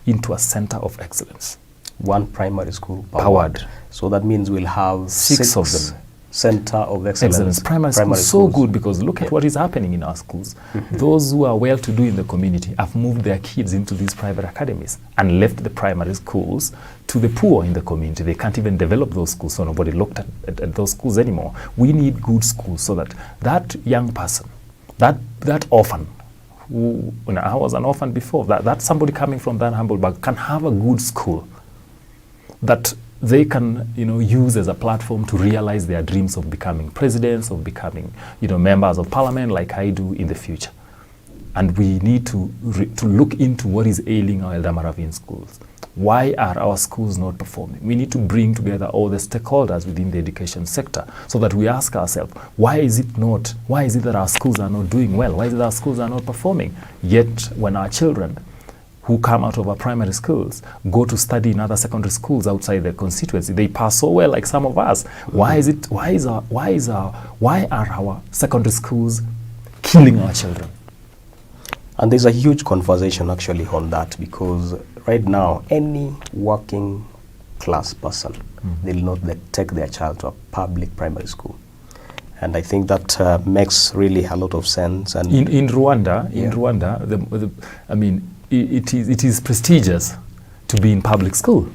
into a center of excellence. One primary school powered. So that means we'll have six of them. Center of excellence. Primary school is so good because look at what is happening in our schools. Those who are well-to-do in the community have moved their kids into these private academies and left the primary schools to the poor in the community. They can't even develop those schools, so nobody looked at those schools anymore. We need good schools so that young person, that orphan, who, I was an orphan before, that somebody coming from that humble background can have a good school that they can use as a platform to realize their dreams of becoming presidents, of becoming members of parliament like I do in the future. And we need to look into what is ailing our Eldama Ravine schools. Why are our schools not performing? We need to bring together all the stakeholders within the education sector so that we ask ourselves, why is it that our schools are not doing well? Why is it that our schools are not performing? Yet when our children who come out of our primary schools go to study in other secondary schools outside their constituency, they pass so well like some of us. Why are our secondary schools killing our children? And there's a huge conversation actually on that, because right now any working class person will not take their child to a public primary school. And I think that makes really a lot of sense. And in Rwanda, I mean, it is prestigious to be in public school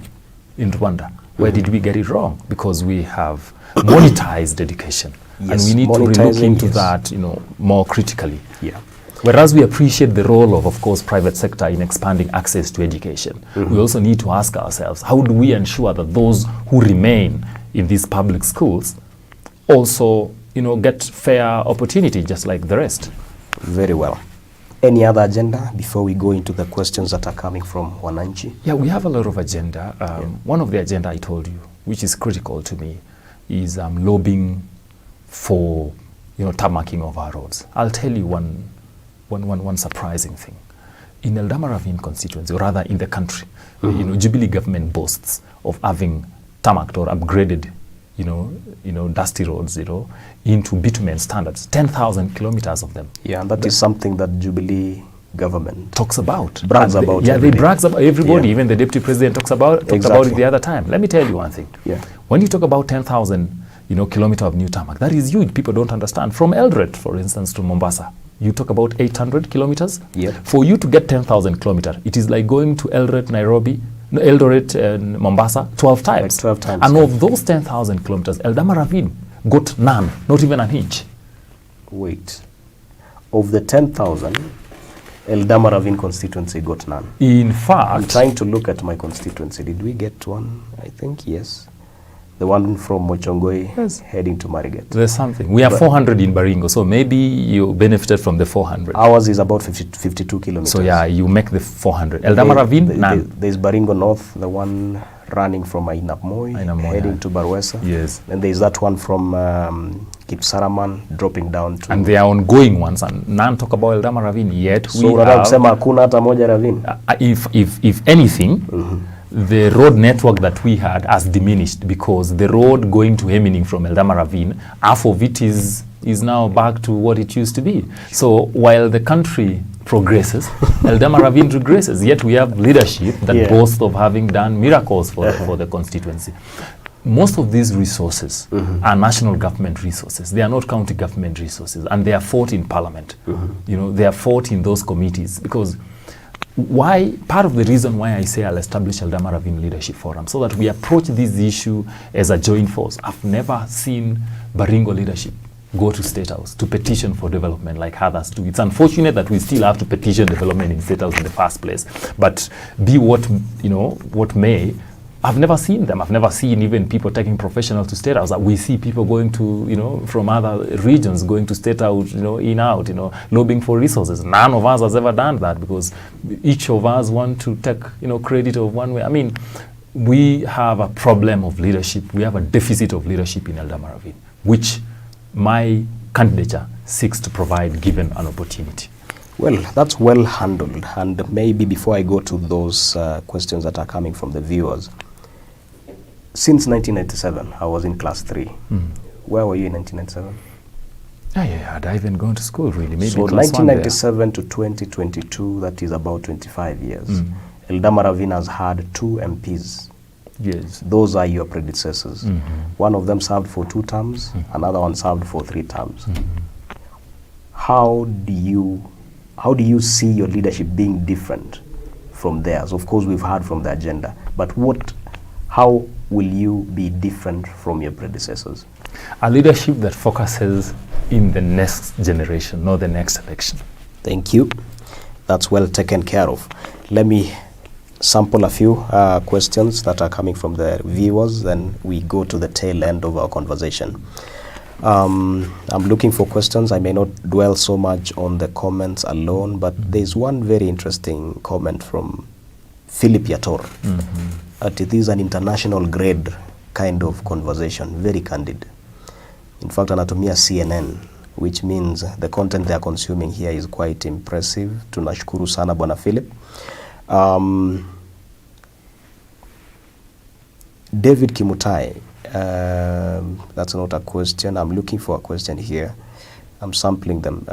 in Rwanda. Where did we get it wrong? Because we have monetized education. Yes, and we need to look into that more critically. Yeah. Whereas we appreciate the role of course, private sector in expanding access to education, we also need to ask ourselves, how do we ensure that those who remain in these public schools also, get fair opportunity just like the rest? Very well. Any other agenda before we go into the questions that are coming from Wananchi? Yeah, we have a lot of agenda. One of the agenda I told you, which is critical to me, is lobbying for tarmacking of our roads. I'll tell you one surprising thing. In Eldama Ravine constituency, or rather in the country, Jubilee government boasts of having tarmacked or upgraded, dusty roads, into bitumen standards, 10,000 kilometers of them. Yeah, and that is something that Jubilee government talks about. Brags about. Yeah, they brags about everybody. Even the deputy president talked about it the other time. Let me tell you one thing. Yeah. When you talk about 10,000, kilometer of new tarmac, that is huge. People don't understand. From Eldoret, for instance, to Mombasa, you talk about 800 kilometers. Yep. For you to get 10,000 kilometers, it is like going to Eldoret and Mombasa 12 times. Like 12 times. And of those 10,000 kilometers, Eldama Ravine got none, not even an inch. Wait. Of the 10,000, Eldama Ravine constituency got none. In fact, I'm trying to look at my constituency. Did we get one? I think yes. The one from Mochongoi heading to Marakwet. There's something. We have 400 in Baringo, so maybe you benefited from the 400. Ours is about 52 kilometers. So yeah, you make the 400. Eldama Ravine, none. There's Baringo North, the one running from Ainapmoi, heading to Barwesa. Yes. And there's that one from Kipsaraman dropping down to... And they are ongoing ones, and none talk about Eldama Ravine yet. So we have... hakuna hata moja Ravine? If anything, the road network that we had has diminished, because the road going to Hemining from Eldama Ravine, half of it is now back to what it used to be. So while the country progresses, Eldama Ravine regresses, yet we have leadership that boasts of having done miracles for the constituency. Most of these resources are national government resources. They are not county government resources, and they are fought in parliament. They are fought in those committees, because part of the reason why I say I'll establish Eldama Ravine Leadership Forum, so that we approach this issue as a joint force. I've never seen Baringo leadership go to Statehouse to petition for development like others do. It's unfortunate that we still have to petition development in Statehouse in the first place. But be what may, I've never seen them. I've never seen even people taking professionals to State House. We see people going to, from other regions, going to State House, in, out, lobbying for resources. None of us has ever done that because each of us want to take, credit of one way. I mean, we have a problem of leadership. We have a deficit of leadership in Eldama Ravine, which my candidature seeks to provide given an opportunity. Well, that's well handled. And maybe before I go to those questions that are coming from the viewers, since 1997, I was in class 3. Where were you in 1997? Yeah, I'd even gone to school, really. Maybe so 1997 to 2022, that is about 25 years. Eldama Ravine has had 2 MPs. Yes. Those are your predecessors. One of them served for 2 terms, another one served for 3 terms. How do you see your leadership being different from theirs? Of course, we've heard from the agenda, but how will you be different from your predecessors? A leadership that focuses in the next generation, not the next election. Thank you. That's well taken care of. Let me sample a few questions that are coming from the viewers, then we go to the tail end of our conversation. I'm looking for questions. I may not dwell so much on the comments alone, but there's one very interesting comment from Philip Yator. It is an international grade kind of conversation, very candid. In fact, anatumia CNN, which means the content they are consuming here is quite impressive. Tunashukuru sana Bwana Philip. David Kimutai, that's not a question. I'm looking for a question here. I'm sampling them.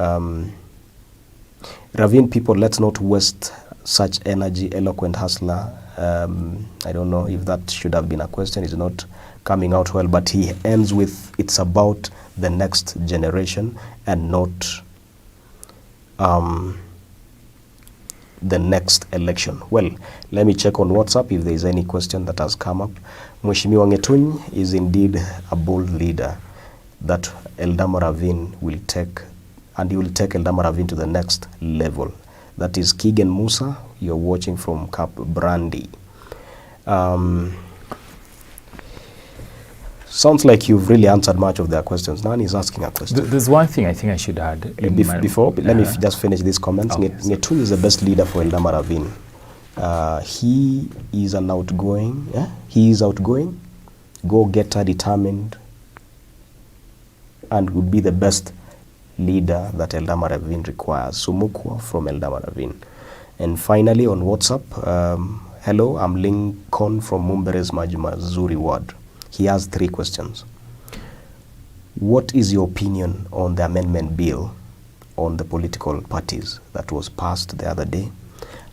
Ravine people, let's not waste such energy, eloquent hustler. I don't know if that should have been a question. It's not coming out well, but he ends with, it's about the next generation and not the next election. Well, let me check on WhatsApp if there is any question that has come up. Mheshimiwa Ngetuny is indeed a bold leader that Eldama Ravine will take, and he will take Eldama Ravine to the next level. That is Keegan Musa. You're watching from Cap Brandy. Sounds like you've really answered much of their questions. Nani is asking a question. There's one thing I think I should add. Let me just finish these comments. Ngetuny is the best leader for Eldama Ravine. He is an outgoing, he is outgoing, go-getter, determined, and would be the best leader that Eldama Ravine requires. Sumukwa from Eldama Ravine. And finally on WhatsApp, hello, I'm Lincoln from Mumbere's Majumazuri ward. He has 3 questions. What is your opinion on the amendment bill on the political parties that was passed the other day?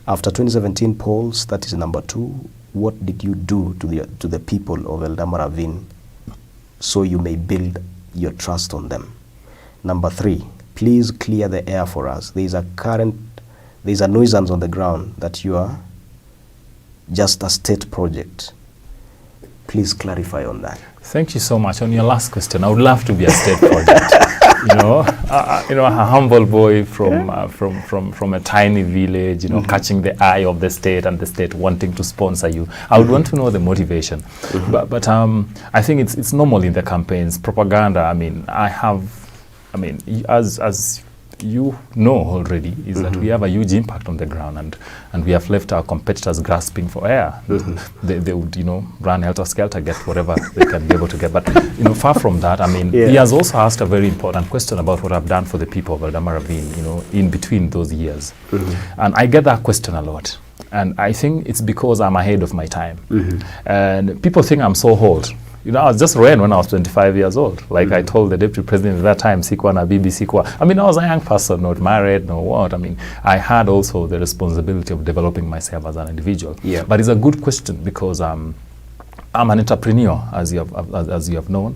After 2017 polls, that is number 2, what did you do to the people of Eldama Ravine so you may build your trust on them? Number 3, please clear the air for us. There is a nuisance on the ground that you are just a state project. Please clarify on that. Thank you so much. On your last question, I would love to be a state project. A humble boy from a tiny village, catching the eye of the state and the state wanting to sponsor you. I would want to know the motivation. But I think it's normal in the campaigns. Propaganda, as you know already, is that we have a huge impact on the ground, and we have left our competitors grasping for air. They would, run helter-skelter, get whatever they can be able to get. But, far from that, he has also asked a very important question about what I've done for the people of Eldama Ravine, in between those years. And I get that question a lot. And I think it's because I'm ahead of my time. And people think I'm so old. I was just ran when I was 25 years old. Like I told the deputy president at that time, Sikwa na bibi Sikwa. I was a young person, not married, no what. I had also the responsibility of developing myself as an individual. Yeah. But it's a good question because I'm an entrepreneur, as you have known,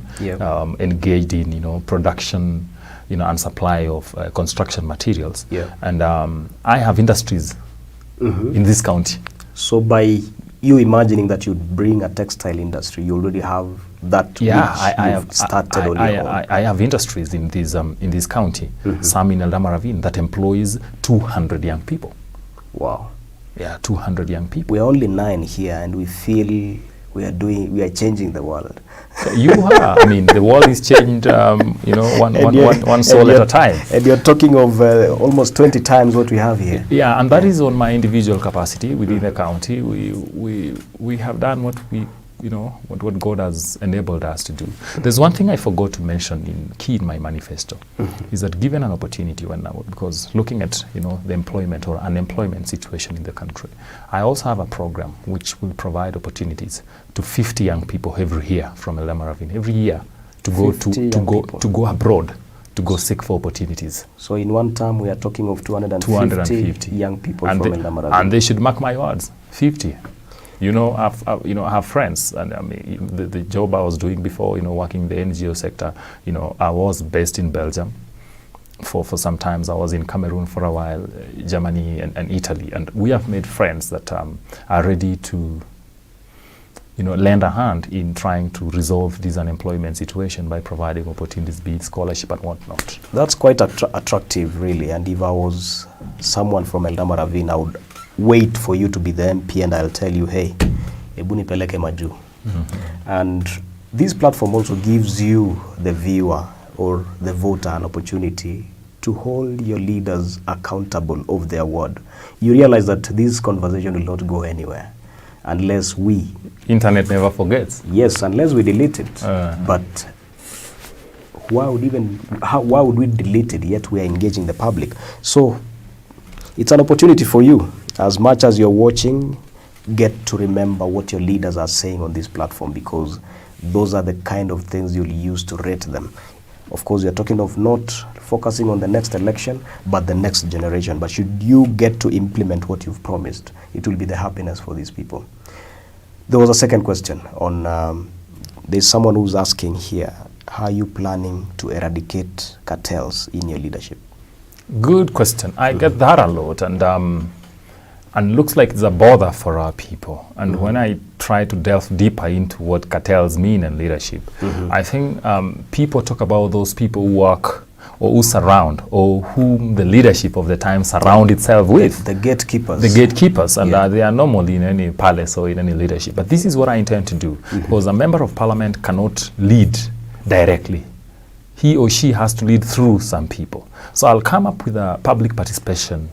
engaged in production, and supply of construction materials. Yeah. And I have industries in this county. So by you imagining that you'd bring a textile industry, you already have that. Yeah, I have started on your own. I have industries in this county, some in Eldama Ravine, that employs 200 young people. Wow. Yeah, 200 young people. We're only 9 here, and we feel we are changing the world. You are. I mean, the world is changed, one soul at a time. And you're talking of almost 20 times what we have here. Yeah, and that is on my individual capacity within the county. We have done what what God has enabled us to do. There's one thing I forgot to mention key in my manifesto, is that given an opportunity because looking at the employment or unemployment situation in the country, I also have a program which will provide opportunities to 50 young people every year from Eldama Ravine, every year to go abroad, to go seek for opportunities. So in one term we are talking of 250 young people from Eldama Ravine. And they should mark my words, 50. I have friends, and I mean, the job I was doing before, working in the NGO sector, I was based in Belgium for some times. I was in Cameroon for a while, Germany and Italy, and we have made friends that are ready to, lend a hand in trying to resolve this unemployment situation by providing opportunities, be it scholarship and whatnot. That's quite attractive, really. And if I was someone from Eldama Ravine, I would wait for you to be the MP and I'll tell you, hey, ebu nipeleke maju. And this platform also gives you, the viewer or the voter, an opportunity to hold your leaders accountable of their word. You realize that this conversation will not go anywhere unless we... Internet never forgets. Yes, unless we delete it. But why would we delete it, yet we are engaging the public? So it's an opportunity for you. As much as you're watching, get to remember what your leaders are saying on this platform, because those are the kind of things you'll use to rate them. Of course, you're talking of not focusing on the next election, but the next generation. But should you get to implement what you've promised, it will be the happiness for these people. There was a second question on, there's someone who's asking here, how are you planning to eradicate cartels in your leadership? Good question. I get that a lot, and looks like it's a bother for our people. And when I try to delve deeper into what cartels mean in leadership, I think people talk about those people who work or who surround, or whom the leadership of the time surround itself with. The gatekeepers. The gatekeepers, and they are normally in any palace or in any leadership. But this is what I intend to do, because a member of parliament cannot lead directly. He or she has to lead through some people. So I'll come up with a public participation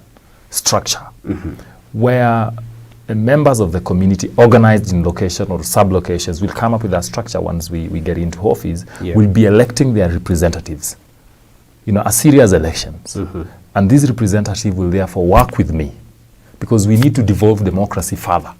structure where members of the community organized in location or sub-locations will come up with a structure once we get into office, will be electing their representatives. A serious elections. And this representative will therefore work with me, because we need to devolve democracy further.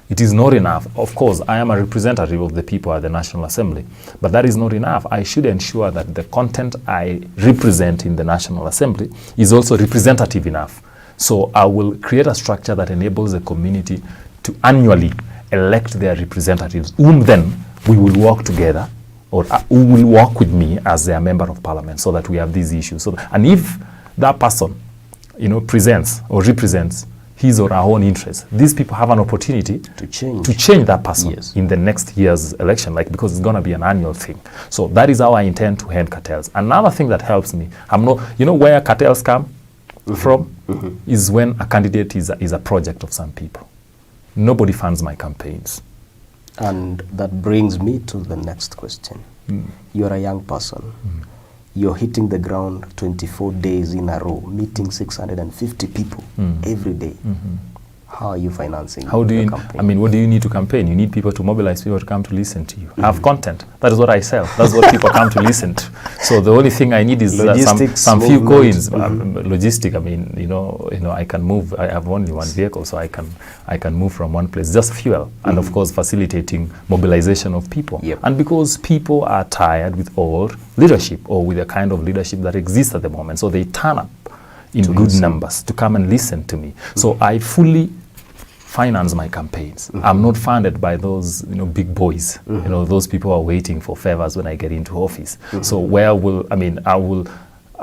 It is not enough. Of course, I am a representative of the people at the National Assembly, but that is not enough. I should ensure that the content I represent in the National Assembly is also representative enough. So I will create a structure that enables the community to annually elect their representatives, whom then we will work together, or who will work with me as their member of parliament, so that we have these issues. And if that person, presents or represents his or her own interests, these people have an opportunity to change that person in the next year's election, because it's going to be an annual thing. So that is how I intend to end cartels. Another thing that helps me, where cartels come from is when a candidate is a project of some people. Nobody funds my campaigns. And that brings me to the next question. You're a young person. You're hitting the ground 24 days in a row, meeting 650 people every day. How are you financing your campaign? What do you need to campaign? You need people to mobilize people to come to listen to you. I have content. That is what I sell. That's what people come to listen to. So the only thing I need is some few coins. Logistic. I can move. I have only one vehicle, so I can move from one place. Just fuel, and of course facilitating mobilization of people. And because people are tired with old leadership, or with the kind of leadership that exists at the moment, so they turn up in good numbers to come and listen to me. So I fully finance my campaigns. I'm not funded by those big boys, those people are waiting for favors when I get into office. So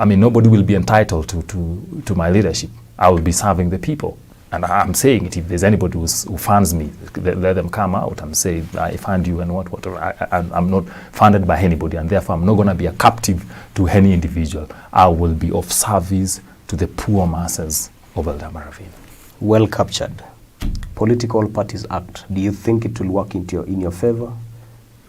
nobody will be entitled to my leadership. I will be serving the people. And I'm saying it, if there's anybody who funds me, let them come out and say, I fund you and whatever. I'm not funded by anybody, and therefore I'm not going to be a captive to any individual. I will be of service to the poor masses of Eldama Ravine. Well captured. Political Parties Act, do you think it will work in your favor?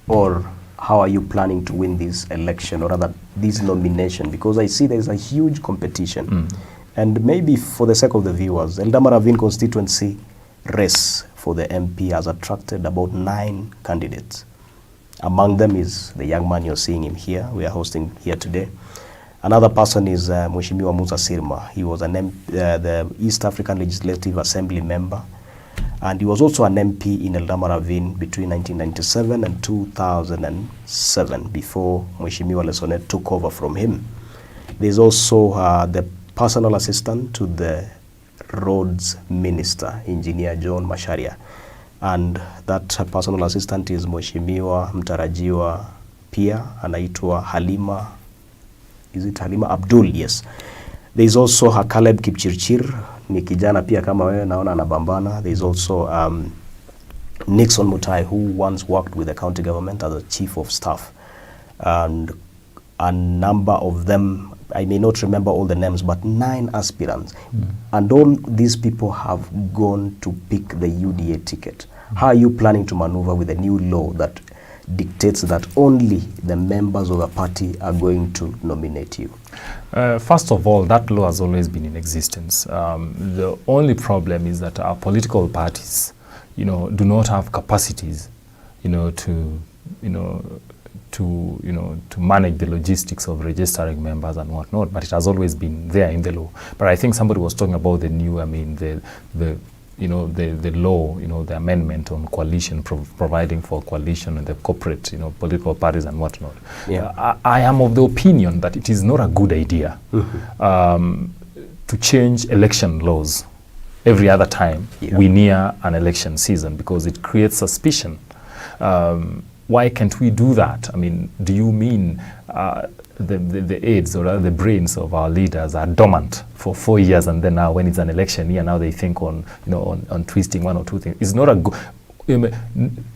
Or how are you planning to win this election, or rather this nomination? Because I see there's a huge competition. And maybe for the sake of the viewers, Eldama Ravine constituency race for the MP has attracted about 9 candidates. Among them is the young man you're seeing him here. We are hosting here today. Another person is Mheshimiwa Musa Sirma. He was the East African Legislative Assembly member, and he was also an MP in Eldama Ravine between 1997 and 2007 before Mheshimiwa Lesonet took over from him. There's also the personal assistant to the Roads Minister, Engineer John Masharia, and that personal assistant is Mheshimiwa mtarajiwa pia anaitwa Halima. Is it Halima Abdul? Yes. There is also Caleb Kipchirchir, ni kijana pia kama wewe naona anabambana. There is also Nixon Mutai, who once worked with the county government as a chief of staff. And a number of them, I may not remember all the names, but 9 aspirants. And all these people have gone to pick the UDA ticket. How are you planning to maneuver with a new law that dictates that only the members of a party are going to nominate you? First of all, that law has always been in existence. The only problem is that our political parties, do not have capacities, to manage the logistics of registering members and whatnot. But it has always been there in the law. But I think somebody was talking about the new, the law, the amendment on coalition, providing for coalition and the corporate, political parties and whatnot. Yeah. I am of the opinion that it is not a good idea to change election laws every other time we near an election season, because it creates suspicion. Why can't we do that? I mean, do you mean the aids or the brains of our leaders are dormant for 4 years, and then now when it's an election year, now they think on twisting one or two things? It's not a good,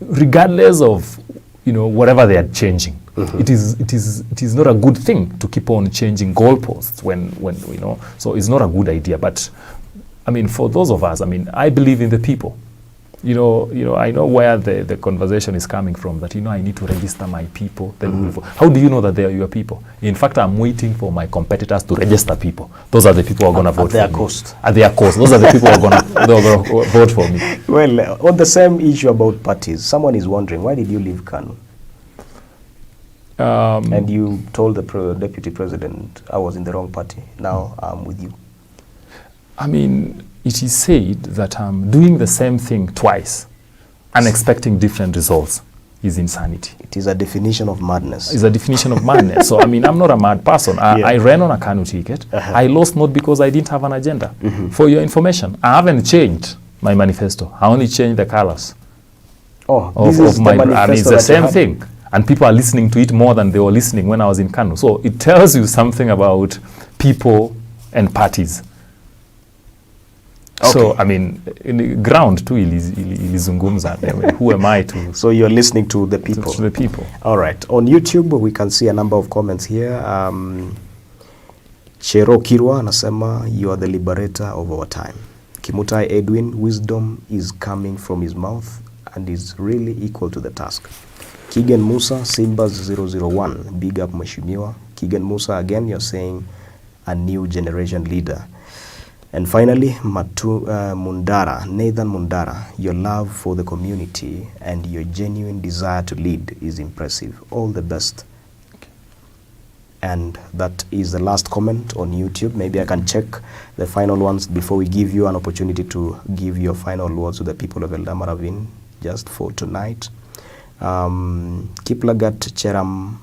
regardless of whatever they are changing. It is not a good thing to keep on changing goalposts when so it's not a good idea. But I mean, for those of us, I believe in the people. I know where the conversation is coming from, that, I need to register my people. Then how do you know that they are your people? In fact, I'm waiting for my competitors to register people. Those are the people who are going to vote for me. At their cost. At their cost. Those are the people who are going to vote for me. Well, on the same issue about parties, someone is wondering, why did you leave Kanu? And you told the deputy president, I was in the wrong party. Now I'm with you. It is said that doing the same thing twice and expecting different results is insanity. It is a definition of madness. It's a definition of madness. So, I'm not a mad person. I ran on a Kanu ticket. I lost not because I didn't have an agenda. For your information, I haven't changed my manifesto. I only changed the colors. Of my manifesto. It's the same thing. And people are listening to it more than they were listening when I was in Kanu. So it tells you something about people and parties. Okay. So, in the ground too, ilizungumza. Who am I to? So you're listening to the people. To the people. All right. On YouTube, we can see a number of comments here. Chero Kirwa anasema, you are the liberator of our time. Kimutai Edwin, wisdom is coming from his mouth and is really equal to the task. Kigen Musa, Simbas 001, big up Mheshimiwa. Kigen Musa, again, you're saying a new generation leader. And finally, Mundara, Nathan Mundara, your love for the community and your genuine desire to lead is impressive. All the best. Okay. And that is the last comment on YouTube. Maybe I can check the final ones before we give you an opportunity to give your final words to the people of Eldama Ravine just for tonight. Kiplagat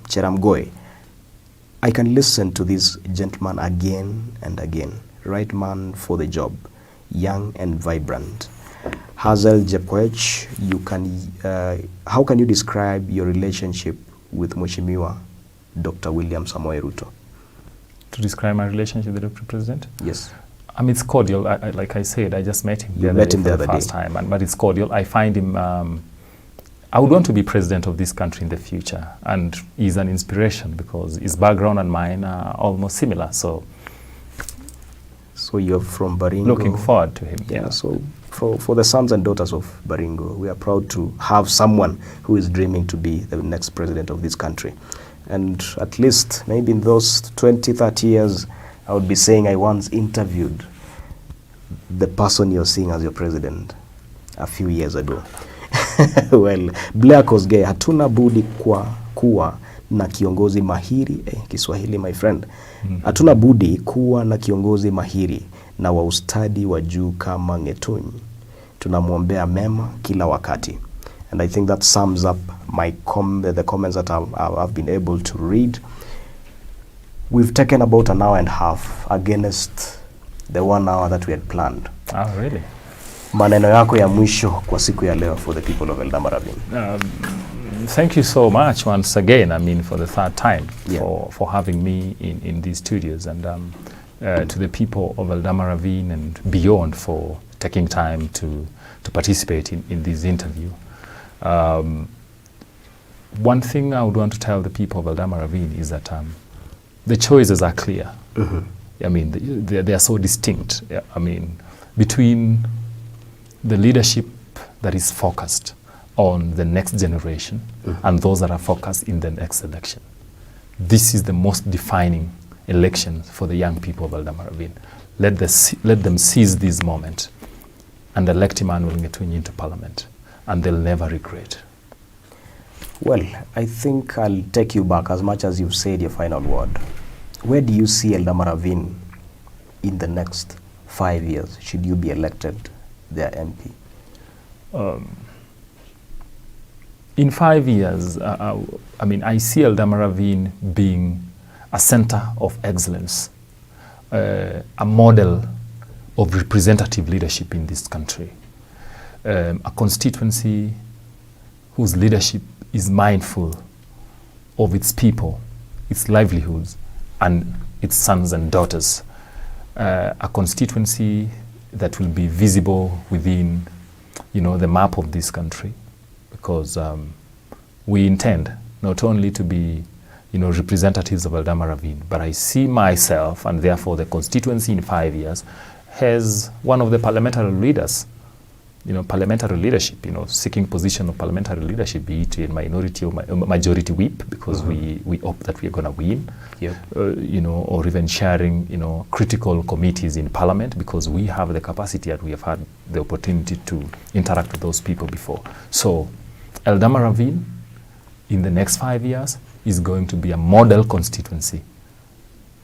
Cheramgoy. I can listen to this gentleman again and again. Right man for the job, young and vibrant. Hazel Jepwech, how can you describe your relationship with Mheshimiwa Dr. William Samoei Ruto? To describe my relationship with the Deputy President? Yes. It's cordial. Like I said, I just met him the other day for the first time, but it's cordial. I find him, I would want to be president of this country in the future, and he's an inspiration because his background and mine are almost similar. So you're from Baringo. Looking forward to him. Yeah. So for the sons and daughters of Baringo, we are proud to have someone who is dreaming to be the next president of this country. And at least maybe in those 20, 30 years, I would be saying I once interviewed the person you're seeing as your president a few years ago. Well, Blair Kosgei, hatuna budi kuwa na kiongozi mahiri, Kiswahili my friend. Hatuna budi kuwa na kiongozi mahiri na wa ustadi wa juu kama Ngetunyi. Tunamwombea mema kila wakati. And I think that sums up the comments that I've been able to read. We've taken about an hour and a half against the 1 hour that we had planned. Oh, really? Maneno yako ya mwisho kwa siku ya leo for the people of Eldama Ravine. Thank you so much once again, I mean, for the third time, Yeah. for having me in these studios, and to the people of Eldama Ravine and beyond for taking time to participate in this interview. One thing I would want to tell the people of Eldama Ravine is that the choices are clear. I mean, they are so distinct. I mean, between the leadership that is focused on the next generation and those that are focused in the next election. This is the most defining election for the young people of Eldama Ravine. Let them seize this moment and elect Emmanuel into parliament, and they'll never regret. Well, I think I'll take you back as much as you've said your final word. Where do you see Eldama Ravine in the next 5 years, should you be elected their MP? In 5 years, I mean, I see Eldama Ravine being a center of excellence, a model of representative leadership in this country, a constituency whose leadership is mindful of its people, its livelihoods, and its sons and daughters, a constituency that will be visible within, the map of this country, because we intend not only to be, representatives of Eldama Ravine, but I see myself, and therefore the constituency in 5 years, as one of the parliamentary leaders, parliamentary leadership, seeking position of parliamentary leadership, be it in minority or majority whip, because we hope that we are going to win, or even sharing, critical committees in parliament, because we have the capacity and we have had the opportunity to interact with those people before. So Eldama Ravine in the next 5 years is going to be a model constituency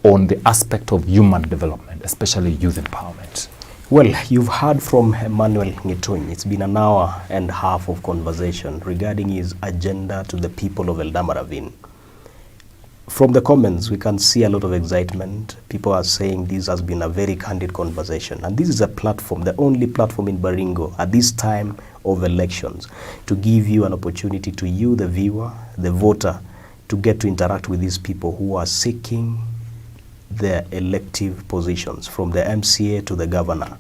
on the aspect of human development, especially youth empowerment. Well, you've heard from Emmanuel Ngetunyi. It's been an hour and a half of conversation regarding his agenda to the people of Eldama Ravine. From the comments, we can see a lot of excitement. People are saying this has been a very candid conversation. And this is a platform, the only platform in Baringo at this time of elections, to give you an opportunity to you, the viewer, the voter, to get to interact with these people who are seeking their elective positions, from the MCA to the governor.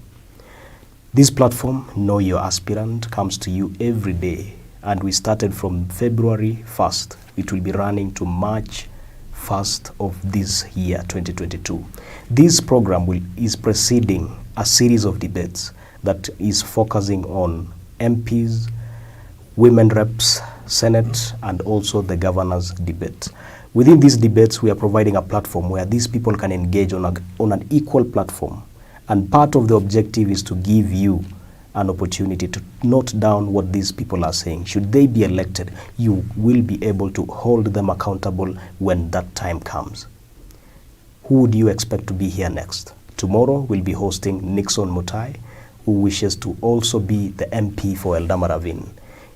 This platform, Know Your Aspirant, comes to you every day, and we started from February 1st. It will be running to March 1st of this year, 2022. This program is preceding a series of debates that is focusing on MPs, women reps, Senate, and also the governor's debate. Within these debates, we are providing a platform where these people can engage on an equal platform. And part of the objective is to give you an opportunity to note down what these people are saying. Should they be elected, you will be able to hold them accountable when that time comes. Who would you expect to be here next? Tomorrow, we'll be hosting Nixon Mutai, who wishes to also be the MP for Eldama Ravine.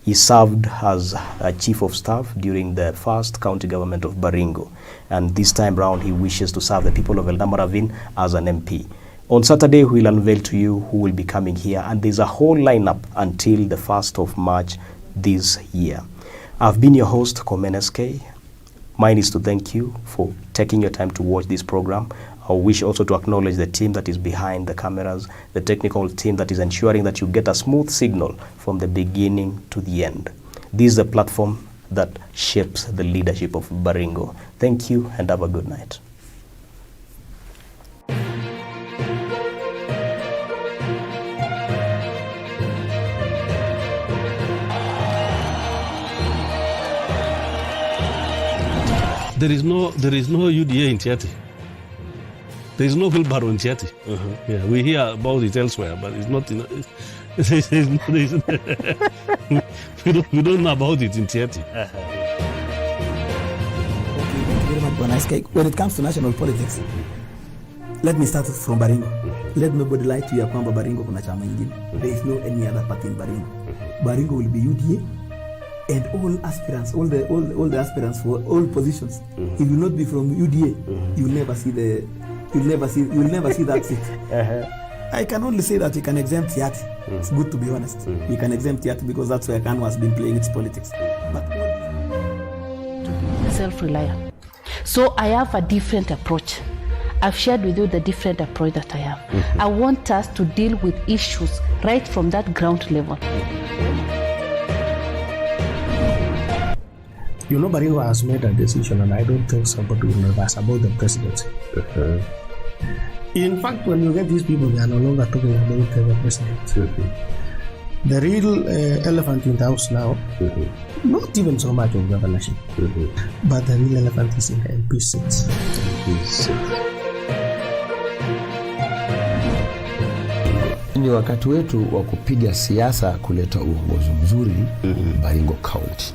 He served as a chief of staff during the first county government of Baringo. And this time round, he wishes to serve the people of Eldama Ravine as an MP. On Saturday, we'll unveil to you who will be coming here. And there's a whole lineup until the 1st of March this year. I've been your host, Komen SK. Mine is to thank you for taking your time to watch this program. I wish also to acknowledge the team that is behind the cameras, the technical team that is ensuring that you get a smooth signal from the beginning to the end. This is the platform that shapes the leadership of Baringo. Thank you and have a good night. There is no UDA in Tiaty. There is no wheelbarrow in Tiaty. Yeah, we hear about it elsewhere, but it's not. We don't know about it in Tiaty. Okay, thank you very much, Bwana SK. When it comes to national politics, let me start from Baringo. Let nobody lie to you kwamba Baringo kuna chama ingine. There is no any other party in Baringo. Baringo will be UDA, and all aspirants, all the aspirants for all positions. If you not be from UDA, you'll never see that seat. I can only say that you can exempt Tiaty. It's good to be honest. You can exempt Tiaty because that's where Kanu has been playing its politics. But self-reliant. So I have a different approach. I've shared with you the different approach that I have. I want us to deal with issues right from that ground level. You know, Baringo has made a decision, and I don't think somebody will reverse about the presidency. In fact, when you get these people, they are no longer talking about the president. The real elephant in the house now, not even so much of governorship, but the real elephant is in the MP seats. Ni wakati wetu wa kupiga siasa kuleta uongozi mzuri Baringo County.